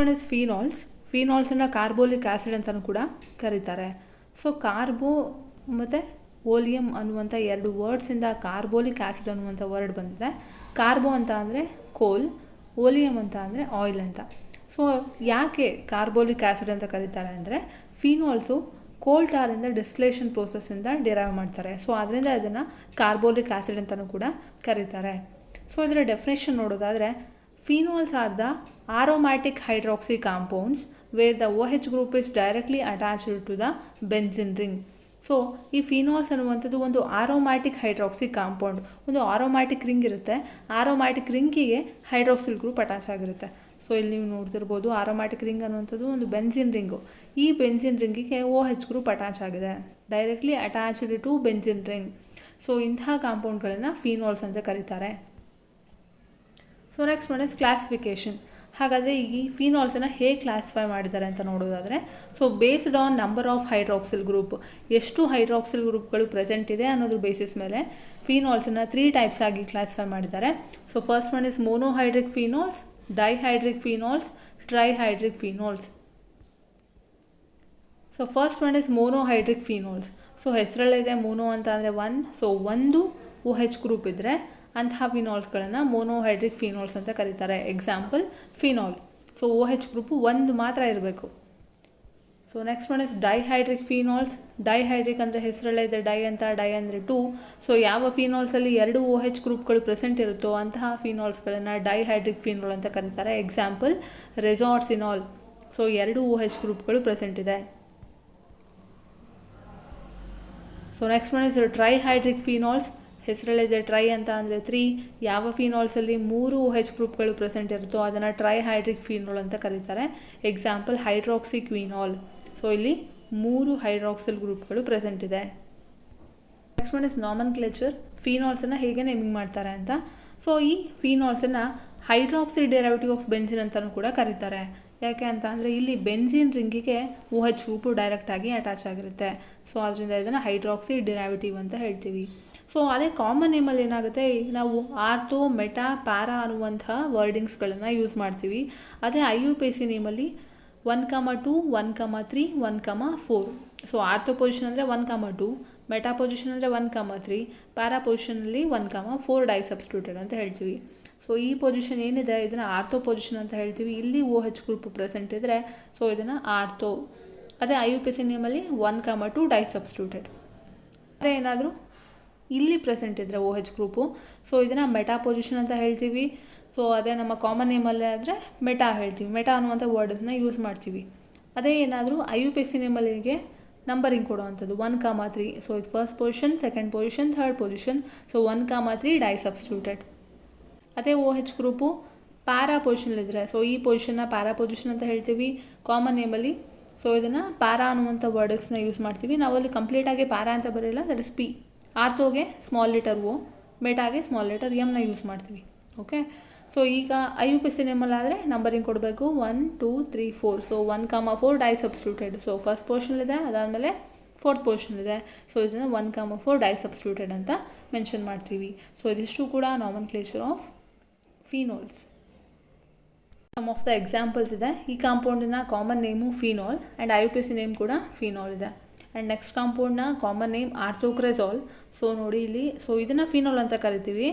One is phenols. ಫೀನಾಲ್ಸನ್ನು carbolic acid ಅಂತಲೂ ಕೂಡ ಕರೀತಾರೆ. ಸೊ ಕಾರ್ಬೋ ಮತ್ತು ಓಲಿಯಂ ಅನ್ನುವಂಥ ಎರಡು ವರ್ಡ್ಸಿಂದ ಕಾರ್ಬೋಲಿಕ್ ಆ್ಯಸಿಡ್ ಅನ್ನುವಂಥ ವರ್ಡ್ ಬಂದಿದೆ. ಕಾರ್ಬೋ ಅಂತ ಅಂದರೆ ಕೋಲ್, ಓಲಿಯಂ ಅಂತ ಅಂದರೆ ಆಯಿಲ್ ಅಂತ. ಸೊ ಯಾಕೆ ಕಾರ್ಬೋಲಿಕ್ ಆ್ಯಸಿಡ್ ಅಂತ ಕರೀತಾರೆ ಅಂದರೆ ಫೀನಾಲ್ಸು ಕೋಲ್ ಟಾರಿಂದ ಡಿಸ್ಟಿಲೇಷನ್ ಪ್ರೋಸೆಸ್ಸಿಂದ ಡಿರೈವ್ ಮಾಡ್ತಾರೆ. ಸೊ ಅದರಿಂದ ಇದನ್ನು ಕಾರ್ಬೋಲಿಕ್ ಆ್ಯಸಿಡ್ ಅಂತಲೂ ಕೂಡ ಕರೀತಾರೆ. ಸೊ ಇದರ ಡೆಫಿನೇಷನ್ ನೋಡೋದಾದರೆ phenols are the aromatic hydroxy compounds where the OH group is directly attached to the benzene ring. So ಈ ಫಿನಾಲ್ಸ್ ಅನ್ನುವಂಥದ್ದು ಒಂದು ಆರೋಮ್ಯಾಟಿಕ್ ಹೈಡ್ರಾಕ್ಸಿ ಕಾಂಪೌಂಡ್, ಒಂದು ಆರೋಮ್ಯಾಟಿಕ್ ರಿಂಗ್ ಇರುತ್ತೆ. ಆರೋಮ್ಯಾಟಿಕ್ ರಿಂಗಿಗೆ ಹೈಡ್ರಾಕ್ಸಿಲ್ ಗ್ರೂಪ್ ಅಟ್ಯಾಚ್ ಆಗಿರುತ್ತೆ. ಸೊ ಇಲ್ಲಿ ನೀವು ನೋಡ್ತಿರ್ಬೋದು ಆರೋಮ್ಯಾಟಿಕ್ ರಿಂಗ್ ಅನ್ನುವಂಥದ್ದು ಒಂದು ಬೆನ್ಸಿನ್ ರಿಂಗು. ಈ ಬೆನ್ಸಿನ್ ರಿಂಗಿಗೆ OH ಗ್ರೂಪ್ ಅಟ್ಯಾಚ್ ಆಗಿದೆ, directly attached to benzene ring. So ಇಂತಹ ಕಾಂಪೌಂಡ್ಗಳನ್ನು ಫಿನಾಲ್ಸ್ ಅಂತ ಕರೀತಾರೆ. So next one is classification. ಹಾಗಾದರೆ ಈ ಫಿನಾಲ್ಸನ್ನು ಹೇಗೆ ಕ್ಲಾಸಿಫೈ ಮಾಡಿದ್ದಾರೆ ಅಂತ ನೋಡೋದಾದರೆ, so based on number of hydroxyl group, ಎಷ್ಟು ಹೈಡ್ರಾಕ್ಸಿಲ್ ಗ್ರೂಪ್ಗಳು ಪ್ರೆಸೆಂಟ್ ಇದೆ ಅನ್ನೋದ್ರ ಬೇಸಿಸ್ ಮೇಲೆ ಫಿನಾಲ್ಸನ್ನು 3 ಟೈಪ್ಸ್ ಆಗಿ ಕ್ಲಾಸಿಫೈ ಮಾಡಿದ್ದಾರೆ. So first one is monohydric phenols, dihydric phenols, trihydric phenols. So first one is monohydric phenols. So ಹೆಸರಲ್ಲಿದೆ ಮೋನೋ ಅಂತ ಅಂದರೆ ಒನ್. ಸೊ ಒಂದು OH ಗ್ರೂಪ್ ಇದ್ದರೆ ಅಂತಹ ಫಿನಾಲ್ಸ್ಗಳನ್ನು ಮೋನೋಹೈಡ್ರಿಕ್ ಫಿನಾಲ್ಸ್ ಅಂತ ಕರೀತಾರೆ. Example phenol. So OH group ಒಂದು ಮಾತ್ರ ಇರಬೇಕು. So next one is dihydric phenols. Dihydric ಅಂದರೆ ಹೆಸರಲ್ಲೇ ಇದೆ ಡೈ ಅಂತ, ಡೈ ಅಂದರೆ 2. ಸೊ ಯಾವ ಫಿನಾಲ್ಸಲ್ಲಿ 2 OH ಗ್ರೂಪ್ಗಳು ಪ್ರೆಸೆಂಟ್ ಇರುತ್ತೋ ಅಂತಹ ಫಿನಾಲ್ಸ್ಗಳನ್ನು ಡೈಹೈಡ್ರಿಕ್ ಫಿನಾಲ್ ಅಂತ ಕರೀತಾರೆ. Example resorcinol. ಸೊ 2 OH ಗ್ರೂಪ್ಗಳು ಪ್ರೆಸೆಂಟ್ ಇದೆ. So next one is trihydric phenols. ಹೆಸರಲ್ಲಿದೆ ಟ್ರೈ ಅಂತ ಅಂದರೆ 3. ಯಾವ ಫಿನಾಲ್ಸಲ್ಲಿ 3 OH ಗ್ರೂಪ್ಗಳು ಪ್ರೆಸೆಂಟ್ ಇರುತ್ತೋ ಅದನ್ನು ಟ್ರೈಹೈಡ್ರಿಕ್ ಫಿನಾಲ್ ಅಂತ ಕರೀತಾರೆ. Example hydroxy ಕ್ವಿನಾಲ್. ಸೊ ಇಲ್ಲಿ 3 ಹೈಡ್ರಾಕ್ಸಿಲ್ ಗ್ರೂಪ್ಗಳು ಪ್ರೆಸೆಂಟ್ ಇದೆ. Next one is nomenclature. ಫಿನಾಲ್ಸನ್ನು ಹೇಗೆ ನೇಮಿಂಗ್ ಮಾಡ್ತಾರೆ ಅಂತ. ಸೊ ಈ ಫಿನಾಲ್ಸನ್ನು ಹೈಡ್ರಾಕ್ಸಿ ಡೆರಿವೇಟಿವ್ ಆಫ್ ಬೆನ್ಸಿನ್ ಅಂತಲೂ ಕೂಡ ಕರೀತಾರೆ. ಯಾಕೆ ಅಂತ ಅಂದರೆ ಇಲ್ಲಿ ಬೆನ್ಸಿನ್ ರಿಂಗಿಗೆ OH ಗ್ರೂಪು ಡೈರೆಕ್ಟಾಗಿ ಅಟ್ಯಾಚ್ ಆಗಿರುತ್ತೆ. ಸೊ ಅದರಿಂದ ಇದನ್ನು ಹೈಡ್ರಾಕ್ಸಿ ಡೆರಿವೇಟಿವ್ ಅಂತ ಹೇಳ್ತೀವಿ. ಸೊ ಅದೇ ಕಾಮನ್ ನೇಮಲ್ಲಿ ಏನಾಗುತ್ತೆ, ನಾವು ಆರ್ಥೋ, ಮೆಟಾ, ಪ್ಯಾರಾ ಅನ್ನುವಂಥ ವರ್ಡಿಂಗ್ಸ್ಗಳನ್ನು ಯೂಸ್ ಮಾಡ್ತೀವಿ. ಅದೇ IUPAC ನೇಮಲ್ಲಿ 1,2, 1,3, 1,4. ಸೊ ಆರ್ಥೋ ಪೊಸಿಷನ್ ಅಂದರೆ 1,2, ಮೆಟಾ ಪೊಸಿಷನ್ ಅಂದರೆ 1,3, ಪ್ಯಾರಾ ಪೊಸಿಷನಲ್ಲಿ 1,4 ಡೈ ಸಬ್ಸ್ಟಿಟ್ಯೂಟೆಡ್ ಅಂತ ಹೇಳ್ತೀವಿ. ಸೊ ಈ ಪೊಸಿಷನ್ ಏನಿದೆ ಇದನ್ನು ಆರ್ಥೋ ಪೊಸಿಷನ್ ಅಂತ ಹೇಳ್ತೀವಿ. ಇಲ್ಲಿ OH ಗ್ರೂಪ್ ಪ್ರೆಸೆಂಟ್ ಇದ್ದರೆ ಸೊ ಇದನ್ನು ಆರ್ಥೋ. ಅದೇ IUPAC ನೇಮಲ್ಲಿ 1,2 ಡೈ ಸಬ್ಸ್ಟಿಟ್ಯೂಟೆಡ್. ಅದೇ ಏನಾದರೂ ಇಲ್ಲಿ ಪ್ರೆಸೆಂಟ್ ಇದ್ದರೆ OH ಗ್ರೂಪು, ಸೊ ಇದನ್ನು ಮೆಟಾ ಪೊಸಿಷನ್ ಅಂತ ಹೇಳ್ತೀವಿ. ಸೊ ಅದೇ ನಮ್ಮ ಕಾಮನ್ ನೇಮಲ್ಲೇ ಆದರೆ ಮೆಟಾ ಹೇಳ್ತೀವಿ. ಮೆಟಾ ಅನ್ನುವಂಥ ವರ್ಡನ್ನು ಯೂಸ್ ಮಾಡ್ತೀವಿ. ಅದೇ ಏನಾದರೂ IUPAC ನೇಮಲ್ಲಿಗೆ ನಂಬರಿಂಗ್ ಕೊಡುವಂಥದ್ದು 1,3. ಸೊ ಇದು first position, second position, third position. So 1,3 di substituted. ಅದೇ OH ಗ್ರೂಪು ಪ್ಯಾರಾ ಪೊಸಿಷನಲ್ಲಿದ್ದರೆ ಸೊ ಈ ಪೊಸಿಷನ್ನ ಪ್ಯಾರಾ ಪೊಸಿಷನ್ ಅಂತ ಹೇಳ್ತೀವಿ ಕಾಮನ್ ನೇಮಲ್ಲಿ. ಸೊ ಇದನ್ನು ಪ್ಯಾರಾ ಅನ್ನುವಂಥ ವರ್ಡ್ಸ್ನ ಯೂಸ್ ಮಾಡ್ತೀವಿ. ನಾವಲ್ಲಿ ಕಂಪ್ಲೀಟಾಗಿ ಪ್ಯಾರಾ ಅಂತ ಬರೋಲ್ಲ, ದಟ್ ಇಸ್ P. ಆರ್ಥೋಗೆ ಸ್ಮಾಲ್ ಲೆಟರ್ O, ಮೆಟಾಗೆ ಸ್ಮಾಲ್ ಲೆಟರ್ M ಯೂಸ್ ಮಾಡ್ತೀವಿ. ಓಕೆ. ಸೊ ಈಗ IUPAC ನೇಮಲ್ಲಾದರೆ ನಂಬರಿಂಗ್ ಕೊಡಬೇಕು 1, 2, 3, 4. So 1,4 di substituted. So first ಪೊಸಿಷನಲ್ಲಿದೆ, ಅದಾದಮೇಲೆ ಫೋರ್ತ್ ಪೊಸಿಷನಲ್ಲಿದೆ. ಸೊ ಇದನ್ನು 1,4 ಡೈ ಸಬ್ಸ್ಟಿಟ್ಯೂಟೆಡ್ ಅಂತ ಮೆನ್ಷನ್ ಮಾಡ್ತೀವಿ. ಸೊ ಇದಿಷ್ಟು ಕೂಡ nomenclature of phenols. Some of the examples ಇದೆ. ಈ ಕಾಂಪೌಂಡಿನ common name phenol and IUPAC name ಕೂಡ ಫಿನಾಲ್ ಇದೆ. ಆ್ಯಂಡ್ ನೆಕ್ಸ್ಟ್ ಕಾಂಪೌಂಡ್ನ ಕಾಮನ್ ನೇಮ್ ಆರ್ಥೋಕ್ರೆಜಾಲ್. ಸೊ ನೋಡಿ ಇಲ್ಲಿ, ಸೊ ಇದನ್ನು ಫಿನಾಲ್ ಅಂತ ಕರಿತೀವಿ.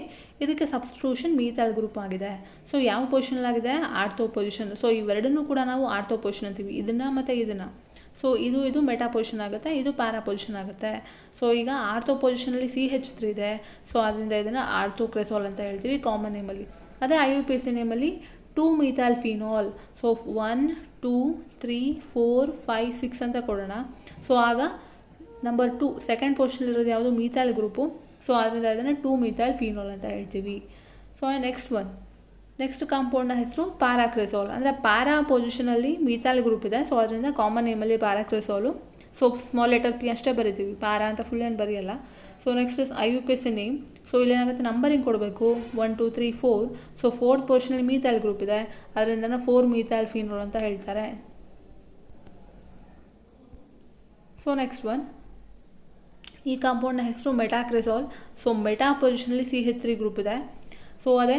ಇದಕ್ಕೆ ಸಬ್ಸ್ಟಿಟ್ಯೂಷನ್ ಮೀಥೈಲ್ ಗ್ರೂಪ್ ಆಗಿದೆ. ಸೊ ಯಾವ ಪೊಸಿಷನಲ್ಲಾಗಿದೆ, ಆರ್ಥೋ ಪೊಸಿಷನ್. ಸೊ ಇವೆರಡನ್ನೂ ಕೂಡ ನಾವು ಆರ್ಥೋ ಪೊಸಿಷನ್ ಅಂತೀವಿ, ಇದನ್ನು ಮತ್ತು ಇದನ್ನು. ಸೊ ಇದು ಮೆಟಾ ಪೊಸಿಷನ್ ಆಗುತ್ತೆ, ಇದು ಪ್ಯಾರಾ ಪೊಸಿಷನ್ ಆಗುತ್ತೆ. ಸೊ ಈಗ ಆರ್ಥೋ ಪೊಸಿಷನಲ್ಲಿ CH3 ಇದೆ. ಸೊ ಅದರಿಂದ ಇದನ್ನು ಆರ್ಥೋಕ್ರೆಜಾಲ್ ಅಂತ ಹೇಳ್ತೀವಿ ಕಾಮನ್ ನೇಮಲ್ಲಿ. ಅದೇ IUPAC ನೇಮಲ್ಲಿ 2 ಮಿಥೈಲ್ ಫಿನಾಲ್. ಸೊ 1, 2, 3, 4, 5, 6 ಅಂತ ಕೊಡೋಣ. ಸೊ ಆಗ ನಂಬರ್ 2 ಸೆಕೆಂಡ್ ಪೊಸಿಷನಲ್ಲಿರೋದು ಯಾವುದು, ಮೀಥೈಲ್ ಗ್ರೂಪು. ಸೊ ಅದರಿಂದ ಇದನ್ನು 2 ಮಿಥೈಲ್ ಫಿನಾಲ್ ಅಂತ ಹೇಳ್ತೀವಿ. ಸೊ ನೆಕ್ಸ್ಟ್ ಕಾಂಪೌಂಡ್ನ ಹೆಸರು ಪ್ಯಾರಾಕ್ರೆಜಾಲ್. ಅಂದರೆ ಪ್ಯಾರಾ ಪೊಸಿಷನಲ್ಲಿ ಮೀಥೈಲ್ ಗ್ರೂಪ್ ಇದೆ. ಸೊ ಅದರಿಂದ ಕಾಮನ್ ನೇಮಲ್ಲಿ paracresol. So small letter P ಅಷ್ಟೇ ಬರಿತೀವಿ, ಪ್ಯಾರಾ ಅಂತ ಫುಲ್ ಏನು ಬರೆಯಲ್ಲ. So next IUPAC name. So ಇಲ್ಲೇನಾಗುತ್ತೆ, ನಂಬರಿಂಗ್ ಕೊಡಬೇಕು 1, 2, 3, 4. ಸೊ ಫೋರ್ತ್ ಪೊಸಿಷನಲ್ಲಿ ಮೀಥೈಲ್ ಗ್ರೂಪ್ ಇದೆ, ಅದರಿಂದ 4 ಮಿಥೈಲ್ ಫಿನಾಲ್ ಅಂತ ಹೇಳ್ತಾರೆ. ಸೊ ನೆಕ್ಸ್ಟ್ ಒನ್, ಈ ಕಾಂಪೌಂಡ್ನ ಹೆಸರು ಮೆಟಾಕ್ರೆಜಾಲ್. ಸೊ ಮೆಟಾ ಪೊಸಿಷನಲ್ಲಿ CH3 ಗ್ರೂಪ್ ಇದೆ. ಸೊ ಅದೇ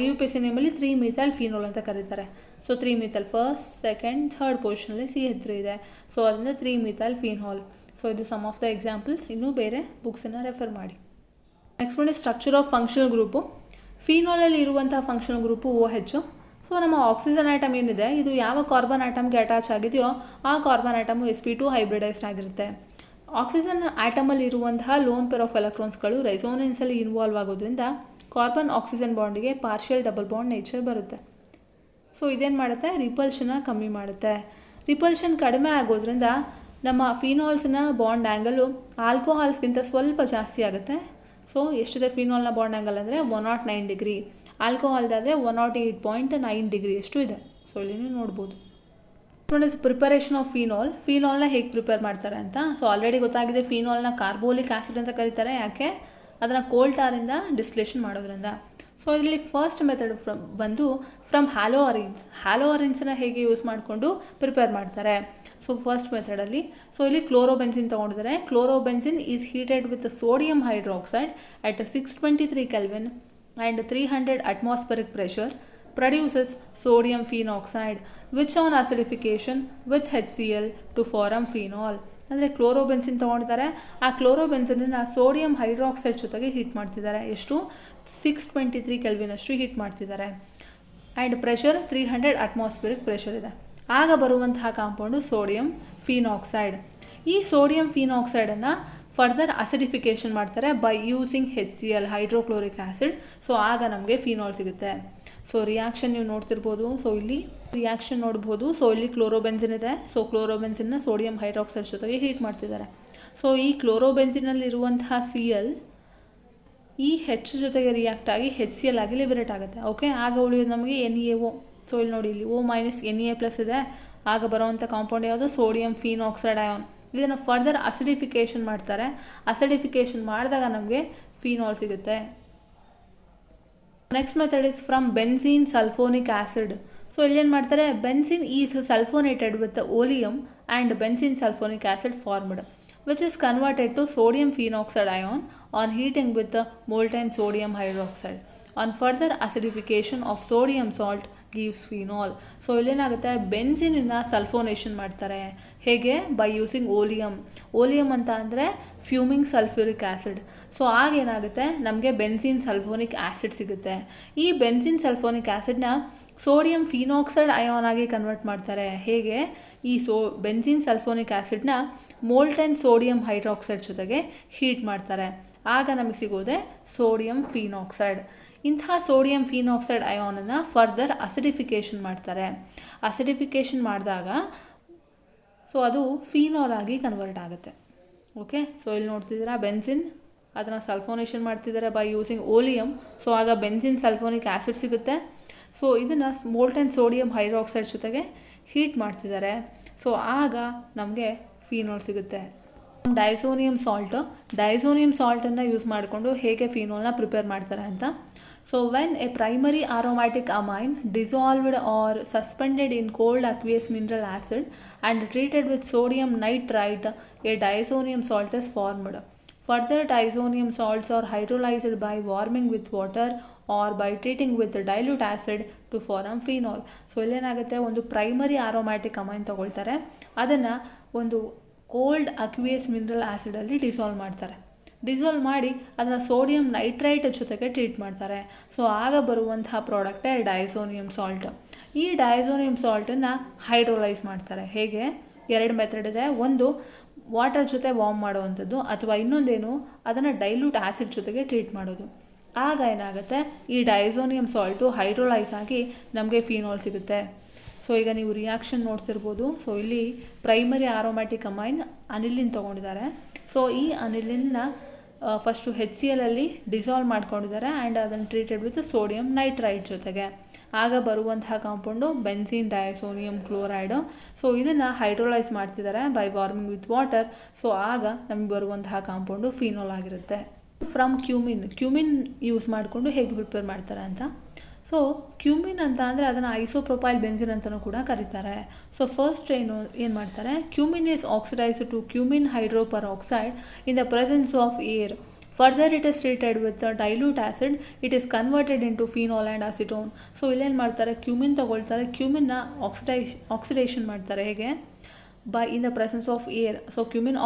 IUPAC ನೇಮಲ್ಲಿ 3-methyl ಫಿನಾಲ್ ಅಂತ ಕರೀತಾರೆ. So 3-methyl first, second, third ಪೊಸಿಷನಲ್ಲಿ CH3 ಇದೆ. ಸೊ ಅದರಿಂದ 3-methyl ಫಿನಾಲ್. ಸೊ ಇದು ಸಮ್ ಆಫ್ ದ ಎಕ್ಸಾಂಪಲ್ಸ್. ಇನ್ನೂ ಬೇರೆ ಬುಕ್ಸನ್ನು ರೆಫರ್ ಮಾಡಿ. ನೆಕ್ಸ್ಟ್ ಒಂದು ಸ್ಟ್ರಕ್ಚರ್ ಆಫ್ ಫಂಕ್ಷನಲ್ ಗ್ರೂಪು. ಫಿನಾಲಲ್ಲಿ ಇರುವಂತಹ ಫಂಕ್ಷನಲ್ ಗ್ರೂಪು OH. ಸೊ ನಮ್ಮ ಆಕ್ಸಿಜನ್ ಆಟಮ್ ಏನಿದೆ ಇದು ಯಾವ ಕಾರ್ಬನ್ ಆಟಮ್ಗೆ ಅಟ್ಯಾಚ್ ಆಗಿದೆಯೋ ಆ ಕಾರ್ಬನ್ ಆಟಮು sp2 ಹೈಬ್ರಿಡೈಸ್ಡ್ ಆಗಿರುತ್ತೆ. ಆಕ್ಸಿಜನ್ ಆಟಮಲ್ಲಿ ಇರುವಂತಹ ಲೋನ್ ಪೇರ್ ಆಫ್ ಎಲೆಕ್ಟ್ರಾನ್ಸ್ಗಳು ರೆಸೋನೆನ್ಸಲ್ಲಿ ಇನ್ವಾಲ್ವ್ ಆಗೋದ್ರಿಂದ ಕಾರ್ಬನ್ ಆಕ್ಸಿಜನ್ ಬಾಂಡಿಗೆ ಪಾರ್ಷಿಯಲ್ ಡಬಲ್ ಬಾಂಡ್ ನೇಚರ್ ಬರುತ್ತೆ. ಸೊ ಇದೇನು ಮಾಡುತ್ತೆ, ರಿಪಲ್ಷನ್ನ ಕಮ್ಮಿ ಮಾಡುತ್ತೆ. ರಿಪಲ್ಷನ್ ಕಡಿಮೆ ಆಗೋದ್ರಿಂದ ನಮ್ಮ ಫಿನಾಲ್ಸ್ನ ಬಾಂಡ್ ಆ್ಯಂಗಲು ಆಲ್ಕೋಹಾಲ್ಸ್ಗಿಂತ ಸ್ವಲ್ಪ ಜಾಸ್ತಿ ಆಗುತ್ತೆ. ಸೊ ಎಷ್ಟಿದೆ ಫಿನಾಲ್ನ ಬಾಂಡ್ ಆ್ಯಂಗಲ್ ಅಂದರೆ 109 ಡಿಗ್ರಿ, ಆಲ್ಕೋಹಾಲ್ದಾದರೆ 108.9 ಡಿಗ್ರಿ ಅಷ್ಟು ಇದೆ. ಸೊ ಇಲ್ಲಿ ನೀವು ನೋಡ್ಬೋದು. ಪ್ರಿಪರೇಷನ್ ಆಫ್ ಫಿನಾಲ್ನ ಹೇಗೆ ಪ್ರಿಪೇರ್ ಮಾಡ್ತಾರೆ ಅಂತ. ಸೊ ಆಲ್ರೆಡಿ ಗೊತ್ತಾಗಿದೆ, ಫಿನಾಲ್ನ ಕಾರ್ಬೋಲಿಕ್ ಆ್ಯಸಿಡ್ ಅಂತ ಕರೀತಾರೆ. ಯಾಕೆ? ಅದನ್ನು ಕೋಲ್ ಟಾರಿಂದ ಡಿಸ್ಟಿಲೇಷನ್ ಮಾಡೋದ್ರಿಂದ. ಸೊ ಇದರಲ್ಲಿ ಫಸ್ಟ್ ಮೆಥಡ್ ಬಂದು ಫ್ರಮ್ ಹ್ಯಾಲೋಅರಿನ್ಸ್ನ ಹೇಗೆ ಯೂಸ್ ಮಾಡಿಕೊಂಡು ಪ್ರಿಪೇರ್ ಮಾಡ್ತಾರೆ. ಸೊ ಫಸ್ಟ್ ಮೆಥಡಲ್ಲಿ ಇಲ್ಲಿ ಕ್ಲೋರೋಬೆನ್ಸಿನ್ ತೊಗೊಂಡಿದ್ದಾರೆ. Chlorobenzene is heated with sodium hydroxide at 623 Kelvin and 300 atmospheric pressure produces sodium phenoxide which on acidification with HCl to form phenol. ಅಂದರೆ ಕ್ಲೋರೋಬೆನ್ಸಿನ್ ತೊಗೊಂಡಿದ್ದಾರೆ. ಆ ಕ್ಲೋರೋಬೆನ್ಸಿನನ್ನು ಸೋಡಿಯಂ ಹೈಡ್ರಾಕ್ಸೈಡ್ ಜೊತೆಗೆ ಹೀಟ್ ಮಾಡ್ತಿದ್ದಾರೆ. ಎಷ್ಟು? 623 Kelvin ಅಷ್ಟು ಹೀಟ್ ಮಾಡ್ತಿದ್ದಾರೆ. ಆ್ಯಂಡ್ ಪ್ರೆಷರ್ 300 atmospheric ಪ್ರೆಷರ್ ಇದೆ. ಆಗ ಬರುವಂತಹ ಕಾಂಪೌಂಡು ಸೋಡಿಯಂ ಫಿನಾಕ್ಸೈಡ್. ಈ ಸೋಡಿಯಂ ಫಿನಾಕ್ಸೈಡನ್ನು ಫರ್ದರ್ ಅಸಿಡಿಫಿಕೇಷನ್ ಮಾಡ್ತಾರೆ by using HCl hydrochloric acid. So ಆಗ ನಮಗೆ ಫಿನಾಲ್ ಸಿಗುತ್ತೆ. ಸೊ ರಿಯಾಕ್ಷನ್ ನೀವು ನೋಡ್ತಿರ್ಬೋದು. ಸೊ ಇಲ್ಲಿ ರಿಯಾಕ್ಷನ್ ನೋಡ್ಬೋದು. ಸೊ ಇಲ್ಲಿ ಕ್ಲೋರೋಬೆನ್ಸಿನ್ ಇದೆ. ಸೊ ಕ್ಲೋರೋಬೆನ್ಸಿನ್ನ ಸೋಡಿಯಂ ಹೈಡ್ರಾಕ್ಸೈಡ್ ಜೊತೆಗೆ ಹೀಟ್ ಮಾಡ್ತಿದ್ದಾರೆ. ಸೊ ಈ ಕ್ಲೋರೋಬೆನ್ಸಿನಲ್ಲಿರುವಂತಹ Cl ಈ H ಜೊತೆಗೆ ರಿಯಾಕ್ಟ್ ಆಗಿ HCl ಆಗಿ ಲಿಬರೇಟ್ ಆಗುತ್ತೆ. ಓಕೆ, ಆಗ ಉಳಿಯೋದು ನಮಗೆ NaO. ಸೊ ಇಲ್ಲಿ ನೋಡಿ, ಇಲ್ಲಿ O - Na+ ಇದೆ. ಆಗ ಬರುವಂಥ ಕಾಂಪೌಂಡ್ ಯಾವುದು? Sodium phenoxide ion. ಇದನ್ನು ಫರ್ದರ್ ಅಸಿಡಿಫಿಕೇಷನ್ ಮಾಡ್ತಾರೆ. ಅಸಿಡಿಫಿಕೇಷನ್ ಮಾಡಿದಾಗ ನಮಗೆ ಫಿನಾಲ್ ಸಿಗುತ್ತೆ. Next method is from benzene sulphonic acid. So ಇಲ್ಲೇನು ಮಾಡ್ತಾರೆ, benzene is sulphonated with oleum and benzene sulphonic acid formed which is converted to sodium phenoxide ion on heating with the molten sodium hydroxide. On further acidification of sodium salt gives phenol. So ಇಲ್ಲೇನಾಗುತ್ತೆ, ಬೆನ್ಝೀನನ್ನು sulphonation ಮಾಡ್ತಾರೆ. ಹೇಗೆ? By using oleum ಅಂತ ಅಂದರೆ fuming sulphuric acid. So ಆಗೇನಾಗುತ್ತೆ, ನಮಗೆ benzene sulphonic acid ಸಿಗುತ್ತೆ. ಈ ಬೆನ್ಝೀನ್ ಸಲ್ಫೋನಿಕ್ ಆ್ಯಸಿಡ್ನ ಸೋಡಿಯಂ ಫಿನಾಕ್ಸೈಡ್ ಅಯಾನ್ ಆಗಿ ಕನ್ವರ್ಟ್ ಮಾಡ್ತಾರೆ. ಹೇಗೆ? ಈ ಬೆನ್ಝೀನ್ ಸಲ್ಫೋನಿಕ್ ಆ್ಯಸಿಡ್ನ ಮೋಲ್ಟನ್ ಸೋಡಿಯಂ ಹೈಡ್ರಾಕ್ಸೈಡ್ ಜೊತೆಗೆ ಹೀಟ್ ಮಾಡ್ತಾರೆ. ಆಗ ನಮಗೆ ಸಿಗೋದೆ ಸೋಡಿಯಂ ಫಿನಾಕ್ಸೈಡ್. ಇಂತಹ ಸೋಡಿಯಂ ಫಿನಾಕ್ಸೈಡ್ ಅಯಾನನ್ನು ಫರ್ದರ್ ಅಸಿಡಿಫಿಕೇಷನ್ ಮಾಡ್ತಾರೆ. ಅಸಿಡಿಫಿಕೇಷನ್ ಮಾಡಿದಾಗ ಸೊ ಅದು ಫಿನಾಲ್ ಆಗಿ ಕನ್ವರ್ಟ್ ಆಗುತ್ತೆ. ಓಕೆ, ಸೊ ಇಲ್ಲಿ ನೋಡ್ತಿದ್ದೀರಾ, ಬೆನ್ಝಿನ್ ಅದನ್ನು ಸಲ್ಫೋನೇಷನ್ ಮಾಡ್ತಿದ್ದಾರೆ ಬೈ ಯೂಸಿಂಗ್ ಓಲಿಯಮ್. ಸೊ ಆಗ ಬೆನ್ಝಿನ್ ಸಲ್ಫೋನಿಕ್ ಆ್ಯಸಿಡ್ ಸಿಗುತ್ತೆ. ಸೊ ಇದನ್ನು ಮೋಲ್ಟನ್ ಸೋಡಿಯಂ ಹೈಡ್ರಾಕ್ಸೈಡ್ ಜೊತೆಗೆ ಹೀಟ್ ಮಾಡ್ತಿದ್ದಾರೆ. ಸೊ ಆಗ ನಮಗೆ ಫಿನಾಲ್ ಸಿಗುತ್ತೆ. ಡೈಸೋನಿಯಂ ಸಾಲ್ಟನ್ನು ಯೂಸ್ ಮಾಡಿಕೊಂಡು ಹೇಗೆ ಫಿನಾಲ್ನ ಪ್ರಿಪೇರ್ ಮಾಡ್ತಾರೆ ಅಂತ. So when A primary aromatic amine dissolved or suspended in cold aqueous mineral acid and treated with sodium nitrite, a diazonium salt is formed. Further diazonium salts are hydrolyzed by warming with water or by treating with dilute acid to form phenol. So ಇಲ್ಲೇನಾಗುತ್ತೆ, ಒಂದು primary aromatic amine ತಗೊಳ್ತಾರೆ, ಅದನ್ನು ಒಂದು cold aqueous mineral ಆ್ಯಸಿಡಲ್ಲಿ dissolve ಮಾಡ್ತಾರೆ. Dissolve ಮಾಡಿ ಅದನ್ನು sodium nitrite ಜೊತೆಗೆ ಟ್ರೀಟ್ ಮಾಡ್ತಾರೆ. ಸೊ ಆಗ ಬರುವಂತಹ ಪ್ರಾಡಕ್ಟೇ ಡೈಸೋನಿಯಂ ಸಾಲ್ಟ್. ಈ ಡೈಸೋನಿಯಂ ಸಾಲ್ಟನ್ನು ಹೈಡ್ರೋಲೈಸ್ ಮಾಡ್ತಾರೆ. ಹೇಗೆ? 2 ಮೆಥಡ್ ಇದೆ. ಒಂದು ವಾಟರ್ ಜೊತೆ ವಾರ್ಮ್ ಮಾಡುವಂಥದ್ದು, ಅಥವಾ ಇನ್ನೊಂದೇನು ಅದನ್ನು ಡೈಲ್ಯೂಟ್ ಆ್ಯಸಿಡ್ ಜೊತೆಗೆ ಟ್ರೀಟ್ ಮಾಡೋದು. ಆಗ ಏನಾಗುತ್ತೆ, ಈ ಡೈಸೋನಿಯಂ ಸಾಲ್ಟು ಹೈಡ್ರೋಲೈಸ್ ಆಗಿ ನಮಗೆ ಫಿನಾಲ್ ಸಿಗುತ್ತೆ. ಸೊ ಈಗ ನೀವು ರಿಯಾಕ್ಷನ್ ನೋಡ್ತಿರ್ಬೋದು. ಸೊ ಇಲ್ಲಿ primary aromatic amine aniline ತೊಗೊಂಡಿದ್ದಾರೆ. So ಈ ಅನಿಲಿನ್ನ ಫಸ್ಟು HCl ಅಲ್ಲಿ ಡಿಸಾಲ್ವ್ ಮಾಡ್ಕೊಂಡಿದ್ದಾರೆ ಆ್ಯಂಡ್ ಅದನ್ನು ಟ್ರೀಟೆಡ್ ವಿತ್ ಸೋಡಿಯಂ ನೈಟ್ರೈಟ್ ಜೊತೆಗೆ. ಆಗ ಬರುವಂತಹ ಕಾಂಪೌಂಡು ಬೆನ್ಝೀನ್ ಡೈಸೋನಿಯಂ ಕ್ಲೋರೈಡು. ಸೊ ಇದನ್ನು ಹೈಡ್ರೋಲೈಸ್ ಮಾಡ್ತಿದ್ದಾರೆ by warming with water. So ಆಗ ನಮಗೆ ಬರುವಂತಹ ಕಾಂಪೌಂಡು ಫಿನಾಲ್ ಆಗಿರುತ್ತೆ. ಫ್ರಮ್ ಕ್ಯೂಮಿನ್ ಯೂಸ್ ಮಾಡಿಕೊಂಡು ಹೇಗೆ ಪ್ರಿಪೇರ್ ಮಾಡ್ತಾರೆ ಅಂತ. ಸೊ ಕ್ಯೂಮಿನ್ ಅಂತ ಅಂದರೆ ಅದನ್ನು ಐಸೋಪ್ರೊಪೈಲ್ ಬೆನ್ಝಿನ್ ಅಂತಲೂ ಕೂಡ ಕರೀತಾರೆ. ಸೊ ಫಸ್ಟ್ ಏನು ಮಾಡ್ತಾರೆ, cumene is oxidised to cumene hydroperoxide in the presence of air further it is treated with dilute acid, it is converted into phenol and acetone. So ಇಲ್ಲೇನು ಮಾಡ್ತಾರೆ, cumene ತಗೊಳ್ತಾರೆ, ಕ್ಯೂಮಿನ್ನ oxidation ಮಾಡ್ತಾರೆ. ಹೇಗೆ? By in the presence of air. So cumene